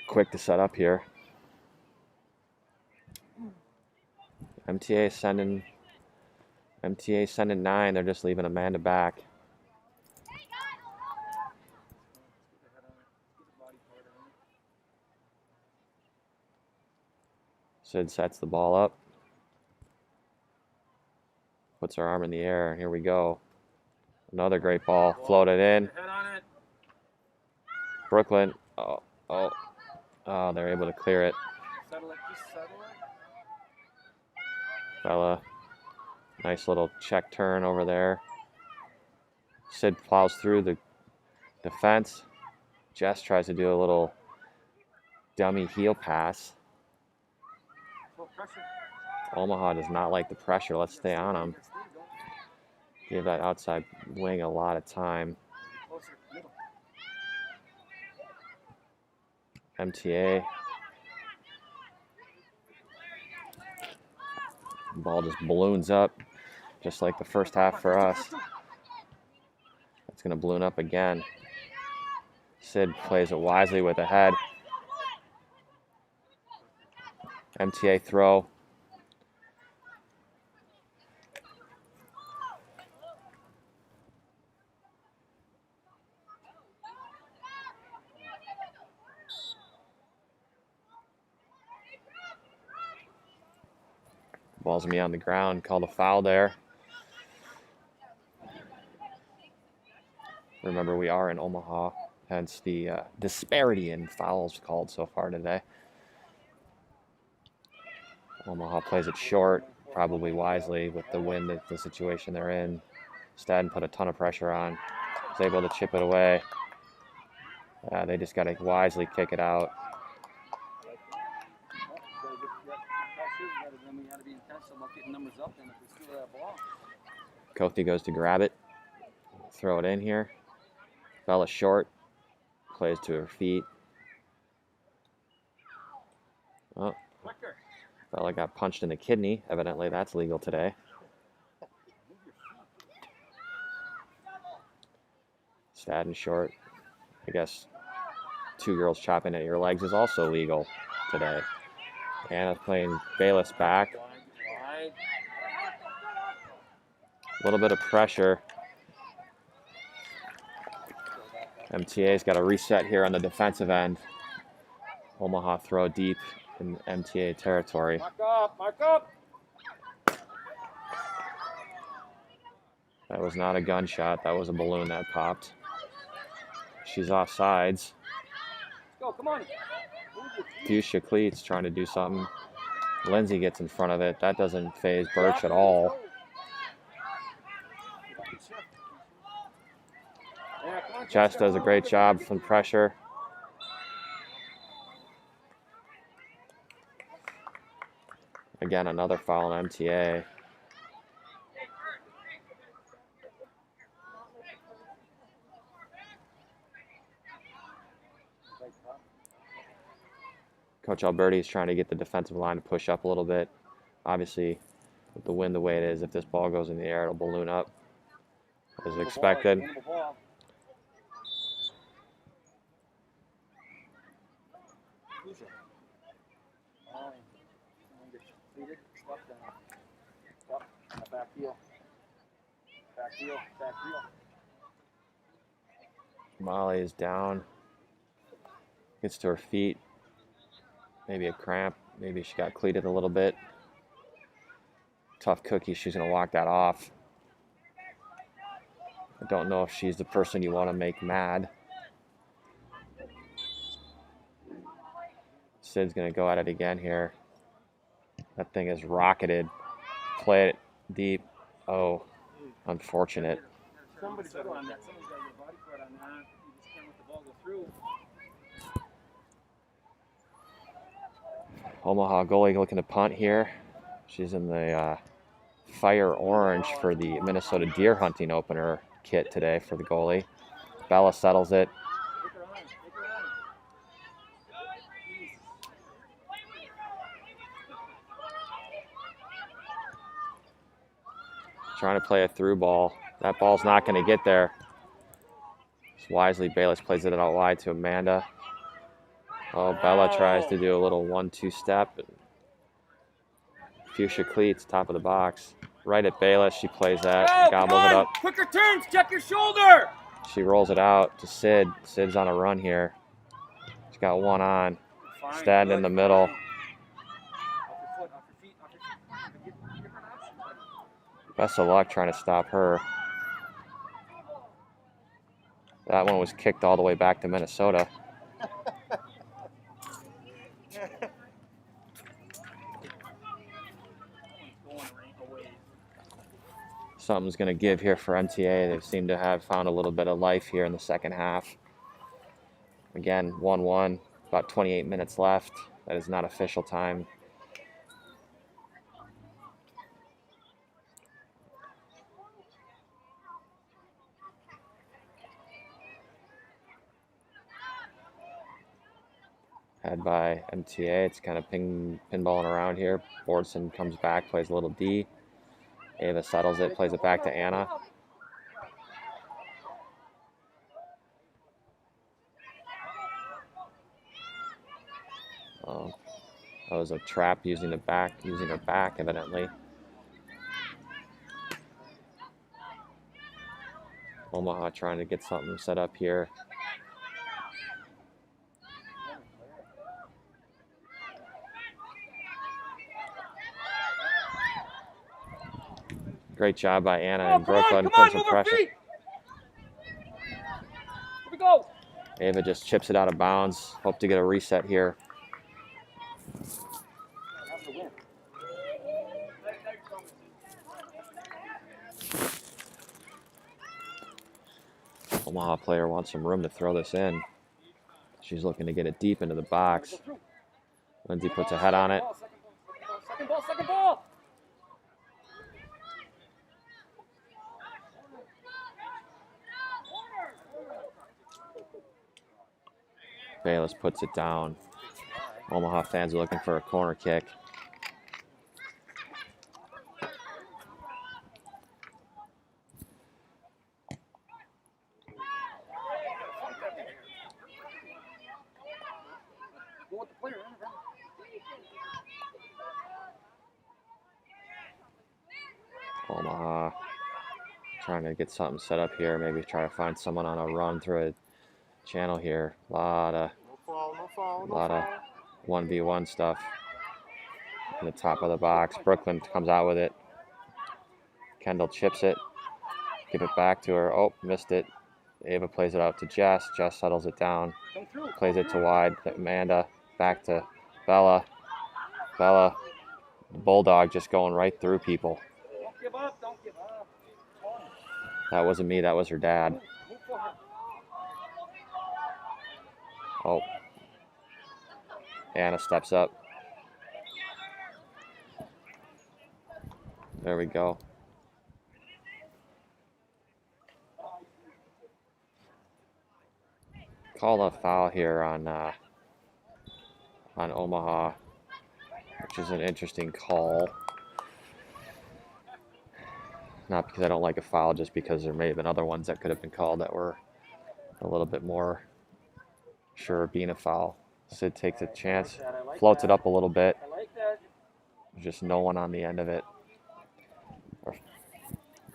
Quick to set up here. MTA sending 9. They're just leaving Amanda back. Sid sets the ball up. Puts her arm in the air. Here we go. Another great ball. Floated in. Brooklyn. Oh, they're able to clear it. Bella. Nice little check turn over there. Sid plows through the defense. Jess tries to do a little dummy heel pass. Omaha does not like the pressure. Let's stay on them. Give that outside wing a lot of time. MTA. Ball just balloons up, just like the first half for us. It's going to balloon up again. Sid plays it wisely with a head. MTA throw. Ball's me on the ground. Called a foul there. Remember, we are in Omaha, hence the disparity in fouls called so far today. Omaha plays it short, probably wisely with the wind, the situation they're in. Stadden put a ton of pressure on. Was able to chip it away. They just got to wisely kick it out. Kothi goes to grab it. Throw it in here. Bella short. Plays to her feet. Oh. Bella got punched in the kidney. Evidently that's legal today. Stadden short. I guess 2 girls chopping at your legs is also legal today. Anna's playing Bayless back. A little bit of pressure. MTA's got a reset here on the defensive end. Omaha throw deep in MTA territory. Mark up. That was not a gunshot. That was a balloon that popped. She's off sides. Go, come on. Fuchsia cleats trying to do something. Lindsay gets in front of it. That doesn't faze Birch at all. Jess does a great job from pressure. Again, another foul on MTA. Coach Alberti is trying to get the defensive line to push up a little bit. Obviously, With the wind the way it is, if this ball goes in the air, it'll balloon up as expected. Back heel. Back heel. Back heel. Molly is down. Gets to her feet. Maybe a cramp. Maybe she got cleated a little bit. Tough cookie. She's going to walk that off. I don't know if she's the person you want to make mad. Sid's going to go at it again here. That thing is rocketed. Play it deep. Oh, unfortunate. Somebody's got on that. Somebody's got your body part on that. You just can't let the ball go through. Omaha goalie looking to punt here. She's in the fire orange for the Minnesota deer hunting opener kit today for the goalie. Bella settles it. Take her on. Take her on. Trying to play a through ball. That ball's not going to get there. Just wisely, Bayless plays it out wide to Amanda. Oh, Bella tries to do a little 1-2 step. Fuchsia cleats, top of the box. Right at Bayless, she plays that, gobbles it up. Quicker turns, check your shoulder. She rolls it out to Sid. Sid's on a run here. She's got one on. Stand in the middle. Best of luck trying to stop her. That one was kicked all the way back to Minnesota. Something's going to give here for MTA. They seem to have found a little bit of life here in the second half. Again, 1-1, about 28 minutes left. That is not official time. Had by MTA. It's kind of pinballing around here. Bordson comes back, plays a little D. Ava settles it, plays it back to Anna. Oh, that was a trap using her back, evidently. Omaha trying to get something set up here. Great job by Anna in Brooklyn, putting some pressure. Here we go. Ava just chips it out of bounds. Hope to get a reset here. Omaha player wants some room to throw this in. She's looking to get it deep into the box. Lindsay puts a head on it. Second ball. Bayless puts it down. Omaha fans are looking for a corner kick. Omaha trying to get something set up here. Maybe try to find someone on a run through a channel here. A lot of 1v1 stuff in the top of the box. Brooklyn comes out with it. Kendall chips it. Give it back to her. Oh, missed it. Ava plays it out to Jess. Jess settles it down. Plays it to wide. Amanda back to Bella. Bella, the Bulldog, just going right through people. Don't give up. Don't give up. That wasn't me. That was her dad. Oh. Anna steps up. There we go. Call a foul here on Omaha, which is an interesting call. Not because I don't like a foul, just because there may have been other ones that could have been called that were a little bit more sure of being a foul. Sid takes a chance, floats it up a little bit. I like that. Just no one on the end of it.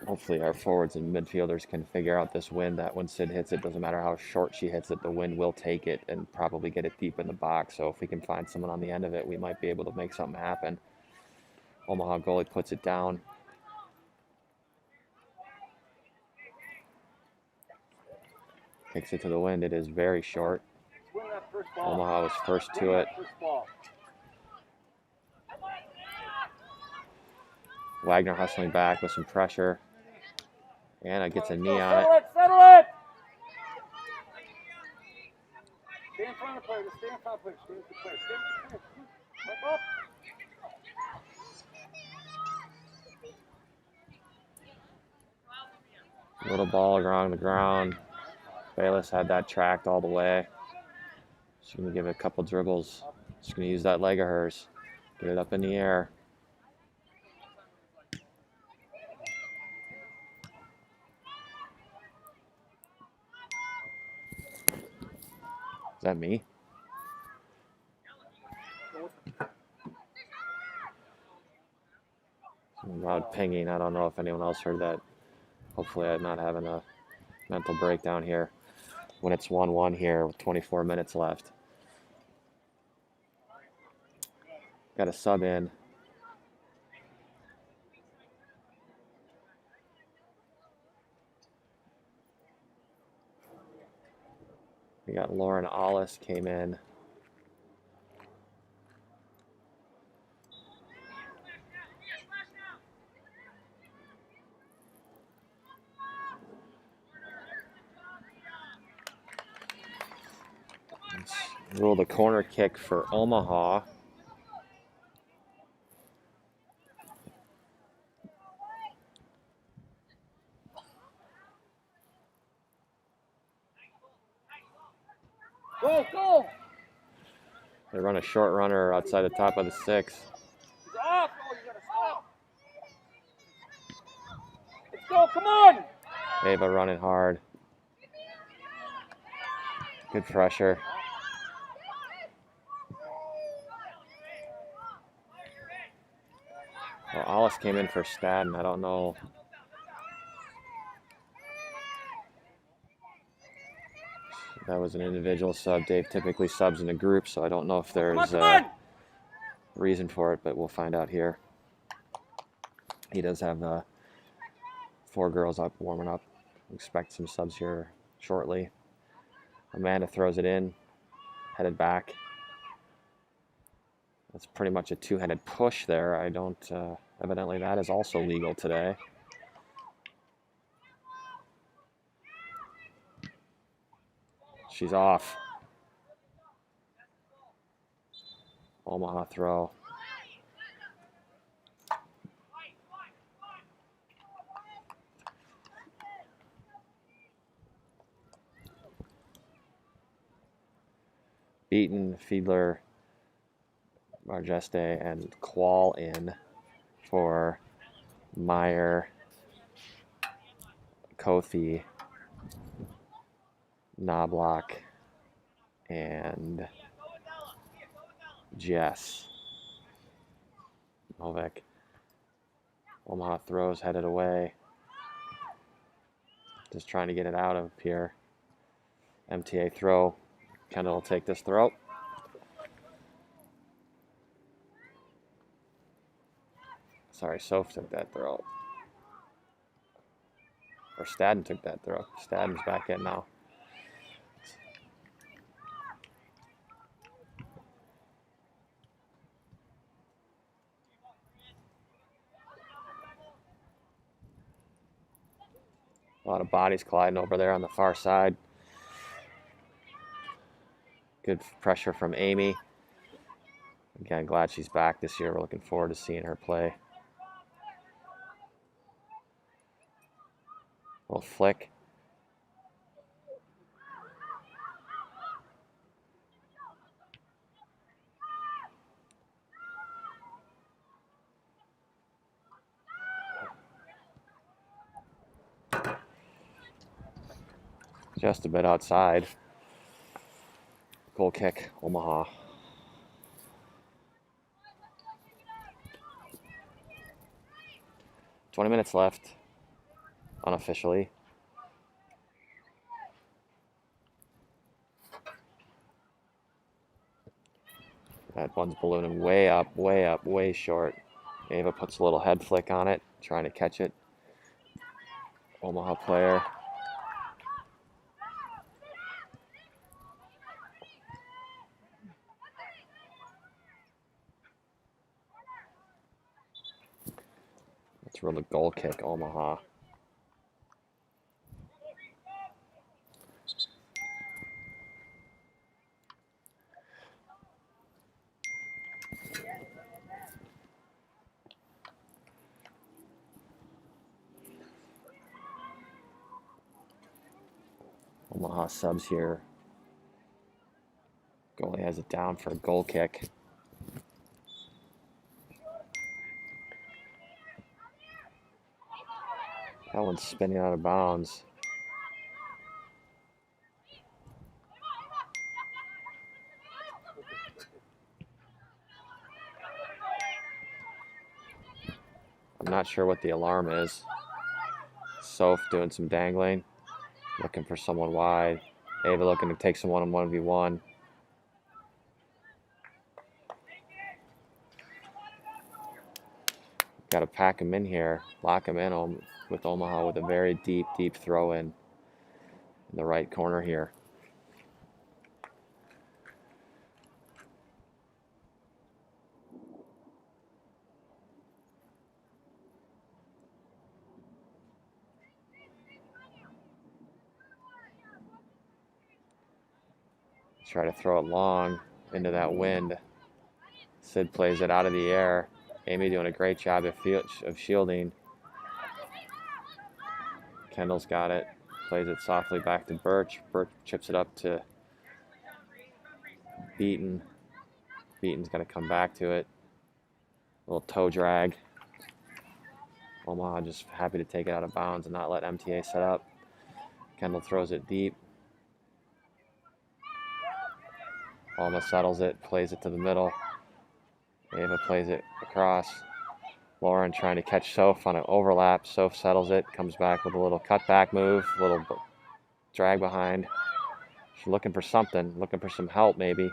Hopefully our forwards and midfielders can figure out this wind, that when Sid hits it, doesn't matter how short she hits it, the wind will take it and probably get it deep in the box. So if we can find someone on the end of it, we might be able to make something happen. Omaha goalie puts it down. Kicks it to the wind. It is very short. Win that first ball. Omaha was first to Win it. that first ball. Wagner hustling back with some pressure. Anna gets a knee on Settle it. it, settle it! Stay in front of the player, just stay in front of the player, stay with the player, stay with the player. Come on, step up. Little ball around the ground. Bayless had that tracked all the way. She's going to give it a couple dribbles. She's going to use that leg of hers. Get it up in the air. Is that me? Some loud pinging. I don't know if anyone else heard that. Hopefully I'm not having a mental breakdown here when it's 1-1 here with 24 minutes left. Got a sub in. We got Lauren Ollis came in. Let's rule the corner kick for Omaha. Go, go! They run a short runner outside the top of the 6. He's off! Oh, you gotta stop! Let's go, come on! Ava running hard. Good pressure. Well, Ollis came in for Stadden. I don't know. That was an individual sub. Dave typically subs in a group, so I don't know if there's a reason for it, but we'll find out here. He does have 4 girls up warming up. Expect some subs here shortly. Amanda throws it in, headed back. That's pretty much a 2-handed push there. I don't, evidently that is also legal today. She's off. Omaha throw. Beaton, Fiedler, Margeste, and Quall in for Meyer, Kofi, Knobloch, and Jess. Novak. Omaha throws, headed away. Just trying to get it out of here. MTA throw. Kendall will take this throw. Sorry, Soph took that throw. Or Stadden took that throw. Stadden's back in now. A lot of bodies colliding over there on the far side. Good pressure from Amy. Again, glad she's back this year. We're looking forward to seeing her play. Little flick. Just a bit outside. Goal kick, Omaha. "20 minutes left, unofficially. That one's ballooning way up, way short. Ava puts a little head flick on it, trying to catch it. Omaha player. Let's roll the goal kick, Omaha. Omaha subs here. Goalie has it down for a goal kick. That one's spinning out of bounds. I'm not sure what the alarm is. Soph doing some dangling, looking for someone wide. Ava looking to take someone on 1v1. Got to pack him in here, lock him in with Omaha with a very deep throw in the right corner here. Try to throw it long into that wind. Sid plays it out of the air. Amy doing a great job of shielding. Kendall's got it. Plays it softly back to Birch. Birch chips it up to Beaton. Beaton's got to come back to it. A little toe drag. Omaha just happy to take it out of bounds and not let MTA set up. Kendall throws it deep. Alma settles it, plays it to the middle. Ava plays it across. Lauren trying to catch Soph on an overlap. Soph settles it, comes back with a little cutback move, a little drag behind. She's looking for something, looking for some help maybe.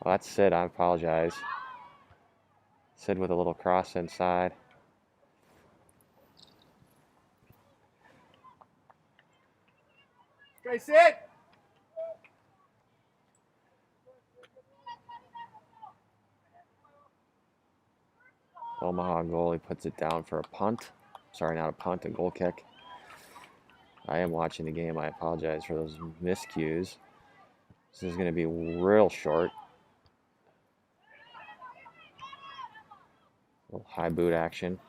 Well, that's Sid, I apologize. Sid with a little cross inside. Okay, Sid! Omaha goalie puts it down for a punt. Sorry, not a punt, a goal kick. I am watching the game. I apologize for those miscues. This is going to be real short. A little high boot action.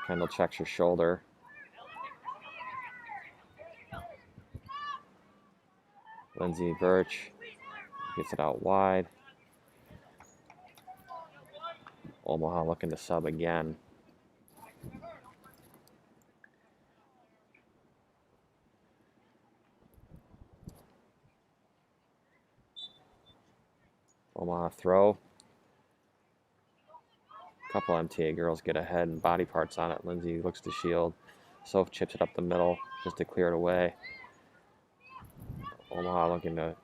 Kendall checks her shoulder. Lindsay Birch gets it out wide. Omaha looking to sub again. Omaha throw. A couple MTA girls get ahead and body parts on it. Lindsay looks to shield. Soph chips it up the middle just to clear it away. Omaha looking to...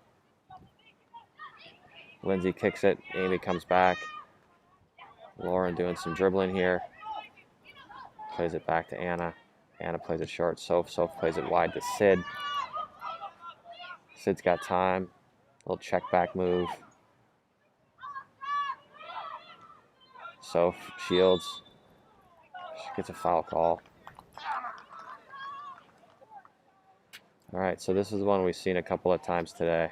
Lindsay kicks it. Amy comes back. Lauren doing some dribbling here. Plays it back to Anna. Anna plays it short. Soph plays it wide to Sid. Sid's got time. Little check back move. Soph shields. She gets a foul call. All right, so this is one we've seen a couple of times today.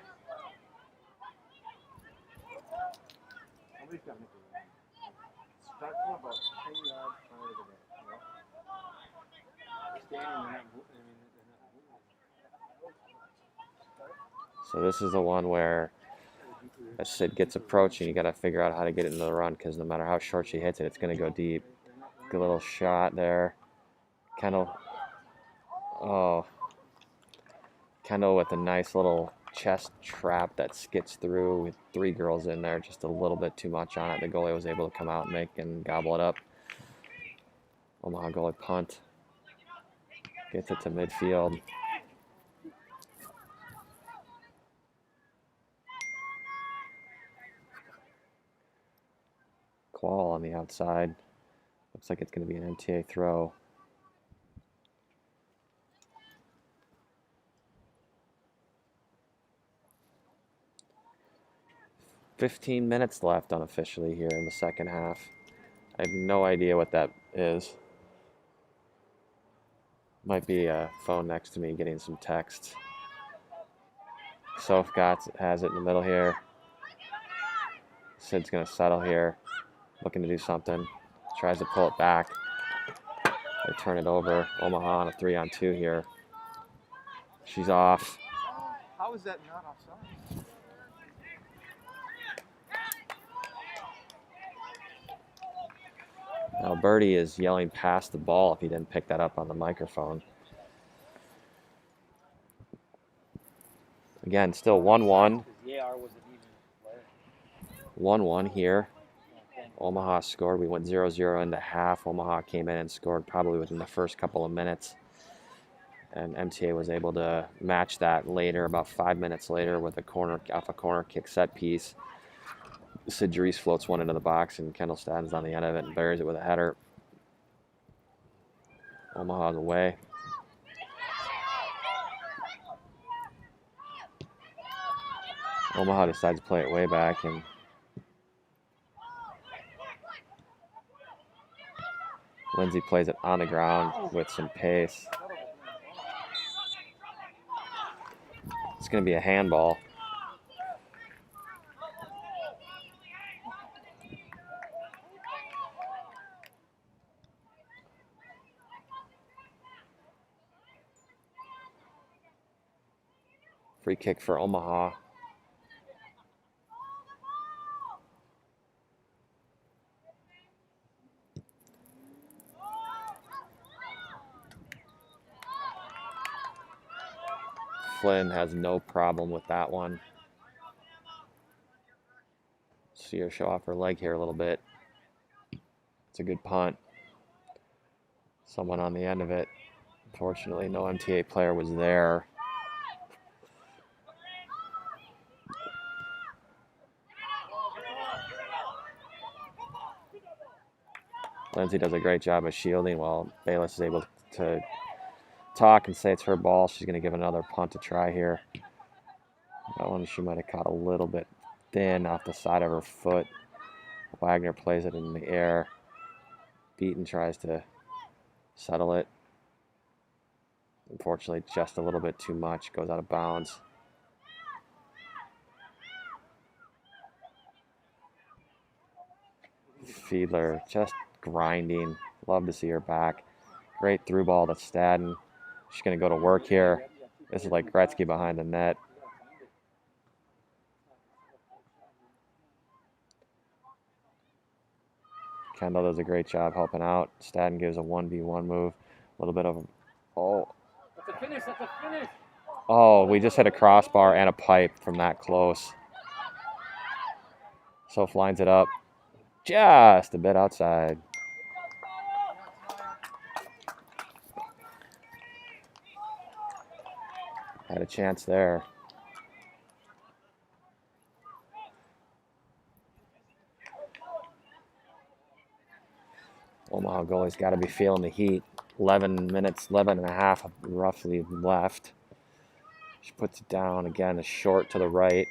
Nobody's got anything. Start from about 10 yards prior to the net. Standing, they're not moving. So this is the one where as Sid gets approaching, you got to figure out how to get it into the run because no matter how short she hits it, it's going to go deep. Good little shot there. Kendall. Oh, Kendall with a nice little chest trap that skits through with 3 girls in there, just a little bit too much on it. The goalie was able to come out and make and gobble it up. Omaha goalie punt. Gets it to midfield. Qual on the outside. Looks like it's going to be an MTA throw. 15 minutes left unofficially here in the second half. I have no idea what that is. Might be a phone next to me getting some text. Sofgat has it in the middle here. Sid's going to settle here, looking to do something. Tries to pull it back. They turn it over. Omaha on a 3-on-2 here. She's off. How is that not offside? Now Birdie is yelling past the ball if he didn't pick that up on the microphone. Again, still 1-1. 1-1 here. Omaha scored. We went 0-0 into half. Omaha came in and scored probably within the first couple of minutes. And MTA was able to match that later, about 5 minutes later, with a corner kick set piece. Sid Dries floats one into the box, and Kendall Stadden's on the end of it and buries it with a header. Omaha's away. Omaha decides to play it way back, and Lindsay plays it on the ground with some pace. It's going to be a handball. Free kick for Omaha. Flynn has no problem with that one. See her show off her leg here a little bit. It's a good punt. Someone on the end of it. Unfortunately, no MTA player was there. Lindsay does a great job of shielding while Bayless is able to talk and say it's her ball. She's going to give another punt to try here. That one she might have caught a little bit thin off the side of her foot. Wagner plays it in the air. Beaton tries to settle it. Unfortunately, just a little bit too much. Goes out of bounds. Fiedler just grinding. Love to see her back. Great through ball to Stadden. She's going to go to work here. This is like Gretzky behind the net. Kendall does a great job helping out. Stadden gives a 1v1 move. A little bit of a... Oh. That's a finish. That's a finish. Oh, we just hit a crossbar and a pipe from that close. Soph lines it up. Just a bit outside. Had a chance there. Omaha goalie's got to be feeling the heat. 11 minutes, 11 and a half roughly left. She puts it down again, a short to the right.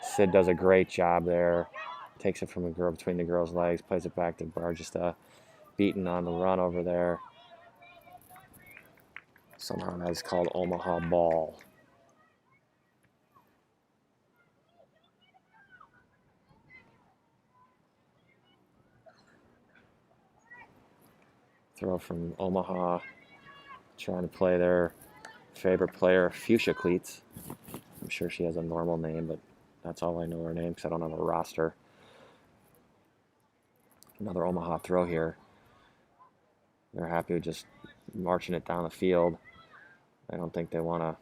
Sid does a great job there. Takes it from the girl between the girl's legs, plays it back to Bargesta. Beaten on the run over there. Somehow that's called Omaha ball. Throw from Omaha. Trying to play their favorite player, Fuchsia Cleats. I'm sure she has a normal name, but that's all I know her name because I don't have a roster. Another Omaha throw here. They're happy with just marching it down the field. I don't think they want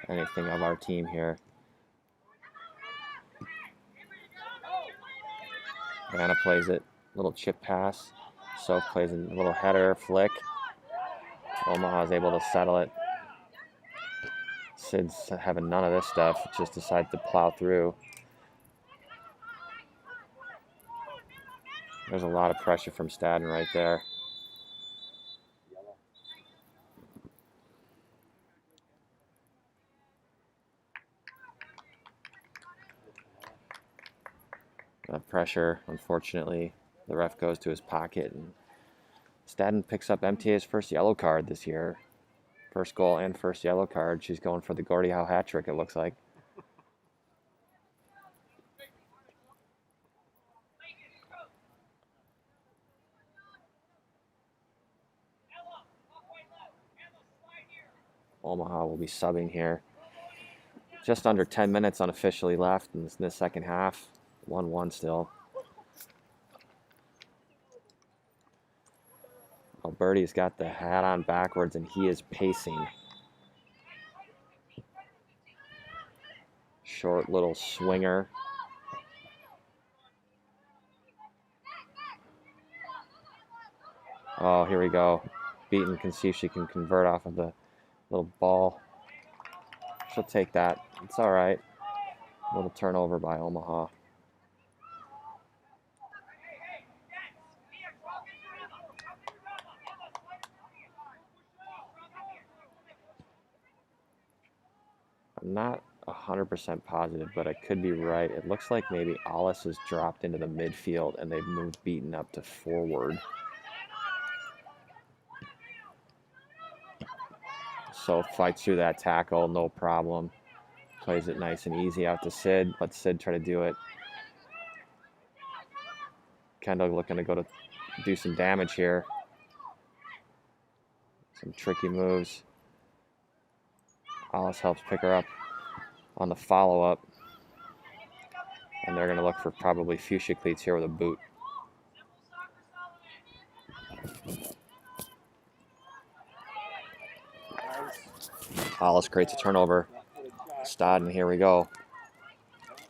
anything of our team here. Anna plays it, little chip pass. Soph plays a little header flick. Omaha's able to settle it. Sid's having none of this stuff, just decides to plow through. There's a lot of pressure from Stadden right there. That pressure, unfortunately, the ref goes to his pocket, and Stadden picks up MTA's first yellow card this year. First goal and first yellow card. She's going for the Gordie Howe hat trick, it looks like. Omaha will be subbing here. Just under 10 minutes unofficially left in the second half. 1-1 still. Alberti's got the hat on backwards and he is pacing. Short little swinger. Oh, here we go. Beaton can see if she can convert off of the little ball. She'll take that. It's all right. A little turnover by Omaha. I'm not 100% positive, but I could be right. It looks like maybe Alice has dropped into the midfield and they've moved Beaton up to forward. So fights through that tackle, no problem. Plays it nice and easy out to Sid. Let Sid try to do it. Kendall looking to go to do some damage here. Some tricky moves. Alice helps pick her up on the follow-up. And they're going to look for probably fuchsia cleats here with a boot. Alice creates a turnover. Stadden, here we go.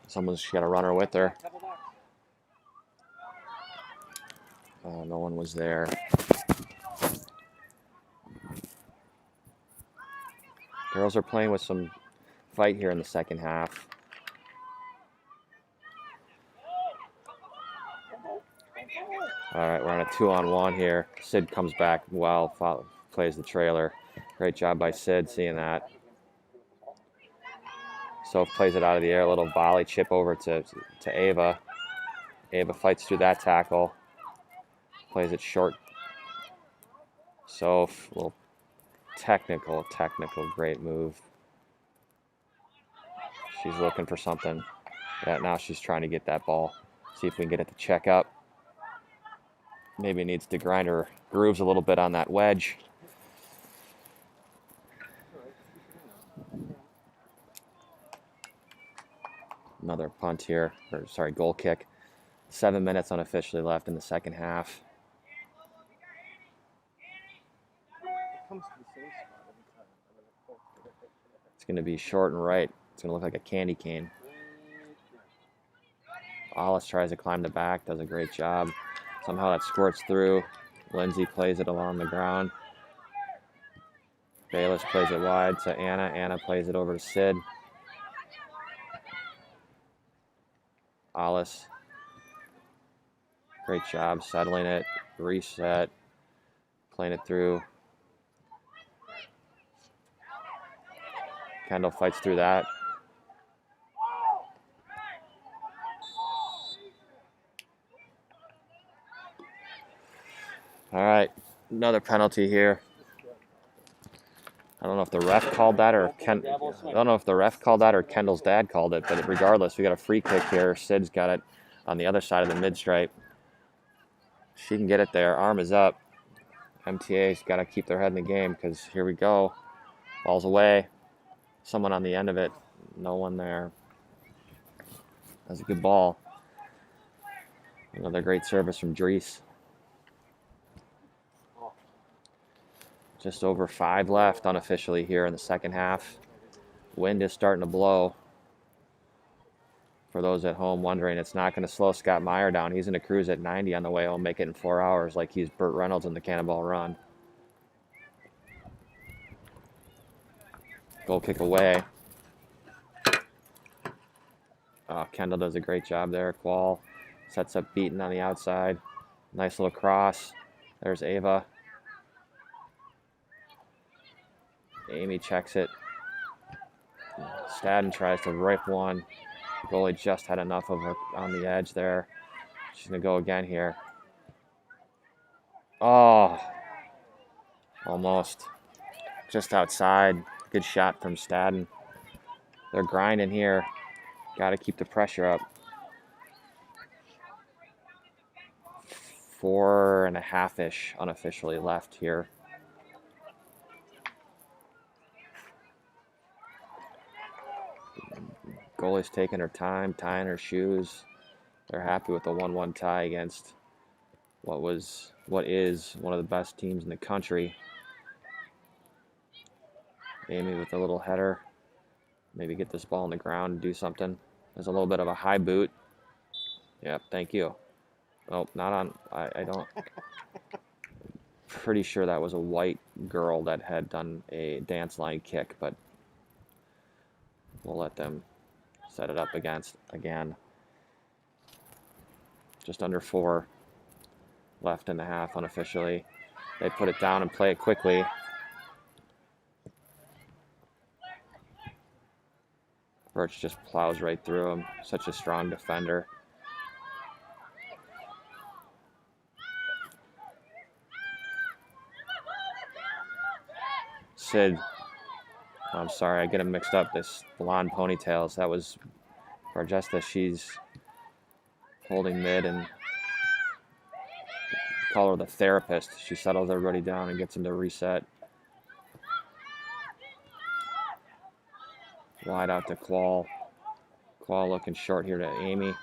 Someone's got a runner with her. No one was there. Girls are playing with some fight here in the second half. All right, we're on a 2-on-1 here. Sid comes back well, plays the trailer. Great job by Sid seeing that. Soph plays it out of the air, a little volley chip over to Ava. Ava fights through that tackle. Plays it short. Soph, a little technical, great move. She's looking for something. Yeah, now she's trying to get that ball. See if we can get it to check up. Maybe needs to grind her grooves a little bit on that wedge. Another punt here, or sorry, goal kick. 7 minutes unofficially left in the second half. It's going to be short and right. It's going to look like a candy cane. Alice tries to climb the back, does a great job. Somehow that squirts through. Lindsay plays it along the ground. Bayless plays it wide to Anna. Anna plays it over to Sid. Alice. Great job settling it. Reset. Playing it through. Kendall fights through that. All right, another penalty here. I don't know if the ref called that or Kendall's dad called it, but regardless, we got a free kick here. Sid's got it on the other side of the mid-stripe. She can get it there. Arm is up. MTA's got to keep their head in the game because here we go. Ball's away. Someone on the end of it. No one there. That's a good ball. Another great service from Dries. Just over 5 left unofficially here in the second half. Wind is starting to blow. For those at home wondering, it's not going to slow Scott Meyer down. He's going to cruise at 90 on the way home, make it in 4 hours like he's Burt Reynolds in the Cannonball Run. Goal kick away. Oh, Kendall does a great job there. Qual sets up Beaton on the outside. Nice little cross. There's Ava. Amy checks it. Stadden tries to rip one. Goalie just had enough of her on the edge there. She's going to go again here. Oh, almost. Just outside. Good shot from Stadden. They're grinding here. Got to keep the pressure up. 4.5-ish unofficially left here. Goalie's taking her time, tying her shoes. They're happy with the 1-1 tie against what is one of the best teams in the country. Amy with a little header. Maybe get this ball on the ground and do something. There's a little bit of a high boot. Yep, thank you. Oh, not on. I don't. Pretty sure that was a white girl that had done a dance line kick, but we'll let them set it up again. Just under 4 left in the half unofficially. They put it down and play it quickly. Birch just plows right through him. Such a strong defender. Sid. I'm sorry, I get them mixed up. This blonde ponytails. That was Bargesta. She's holding mid and call her the therapist. She settles everybody down and gets them to reset. Wide out to Qual. Qual looking short here to Amy.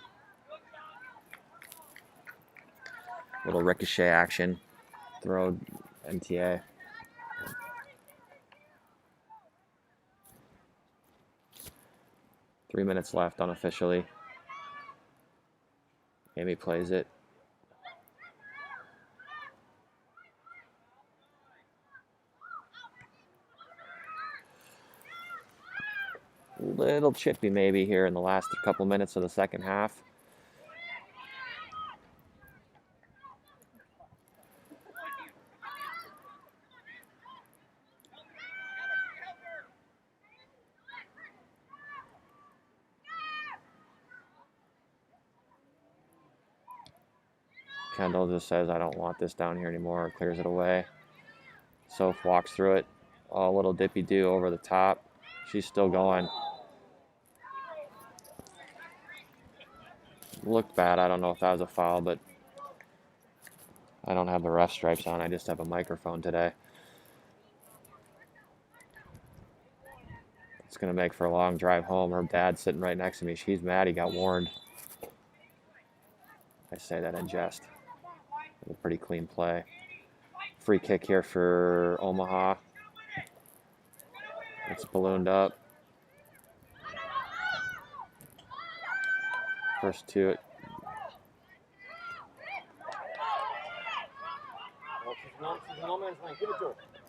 Little ricochet action. Throw MTA. Three minutes left unofficially. Amy plays it. Little chippy maybe here in the last couple minutes of the second half. Kendall just says, I don't want this down here anymore, clears it away. Soph walks through it. Oh, a little dippy-do over the top. She's still going. Looked bad. I don't know if that was a foul, but I don't have the ref stripes on. I just have a microphone today. It's going to make for a long drive home. Her dad's sitting right next to me. She's mad he got warned. I say that in jest. A pretty clean play. Free kick here for Omaha. It's ballooned up. First to it.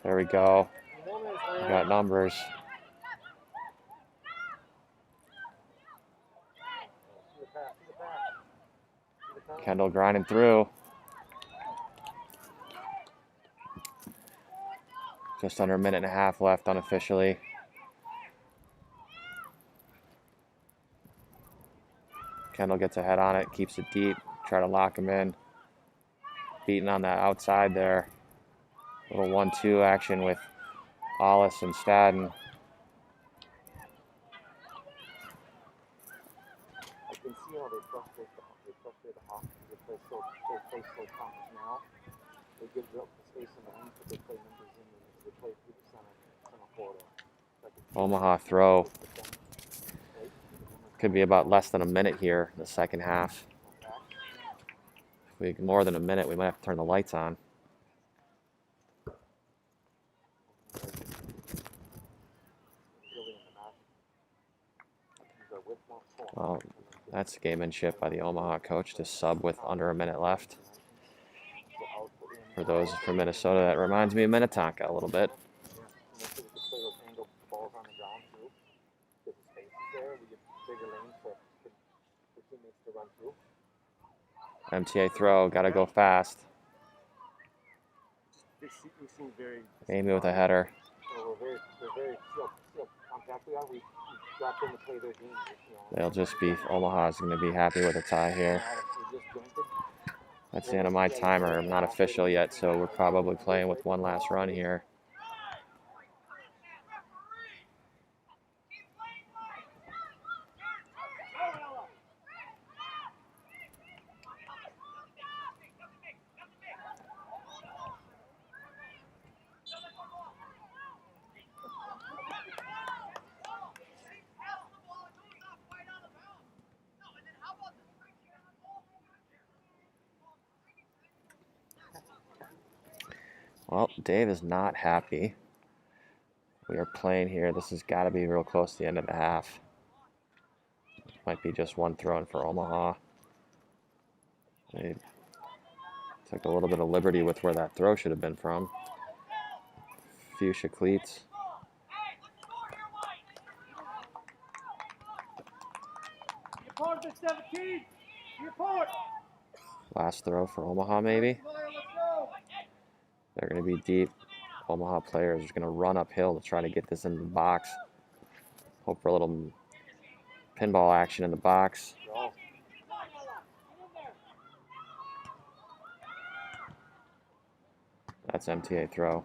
There we go. We got numbers. Kendall grinding through. Just under a minute and a half left unofficially. Kendall gets a head on it, keeps it deep, try to lock him in. Beating on that outside there. Little 1-2 action with Hollis and Stadden. I can see how they frustrate the Hawks. They play so compact now. They give up the space in the wing, but they play numbers in and they play through the center corridor. Omaha throw. Could be about less than a minute here in the second half. If we more than a minute, we might have to turn the lights on. That's gamemanship by the Omaha coach to sub with under a minute left. For those from Minnesota, that reminds me of Minnetonka a little bit. Yeah, and make sure we can play those angled balls on the ground too. Get the spaces there, we get bigger lanes for teammates to run through. MTA throw, gotta go fast. They seem very. Amy with a header. So they're very still compact. We got them to play their game. You know. They'll just be, Omaha's gonna be happy with a tie here. They're just jointed. That's the end of my timer. I'm not official yet, so we're probably playing with one last run here. Well, Dave is not happy. We are playing here. This has got to be real close to the end of the half. Might be just one throw in for Omaha. They took a little bit of liberty with where that throw should have been from. Fuchsia cleats. Last throw for Omaha, maybe. They're going to be deep. Omaha players are going to run uphill to try to get this into the box. Hope for a little pinball action in the box. That's MTA throw.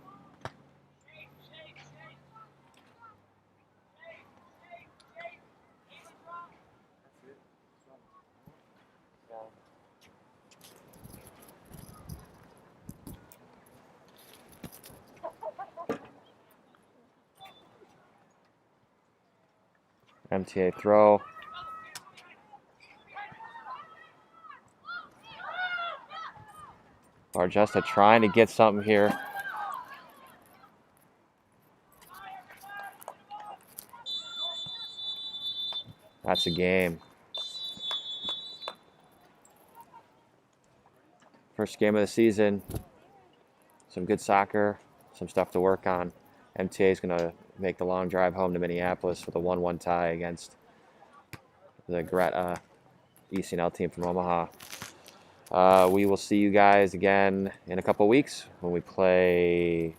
MTA throw. Barjesta trying to get something here. That's a game. First game of the season. Some good soccer, some stuff to work on. MTA is going to make the long drive home to Minneapolis with a 1-1 tie against the Gretna ECNL team from Omaha. We will see you guys again in a couple weeks when we play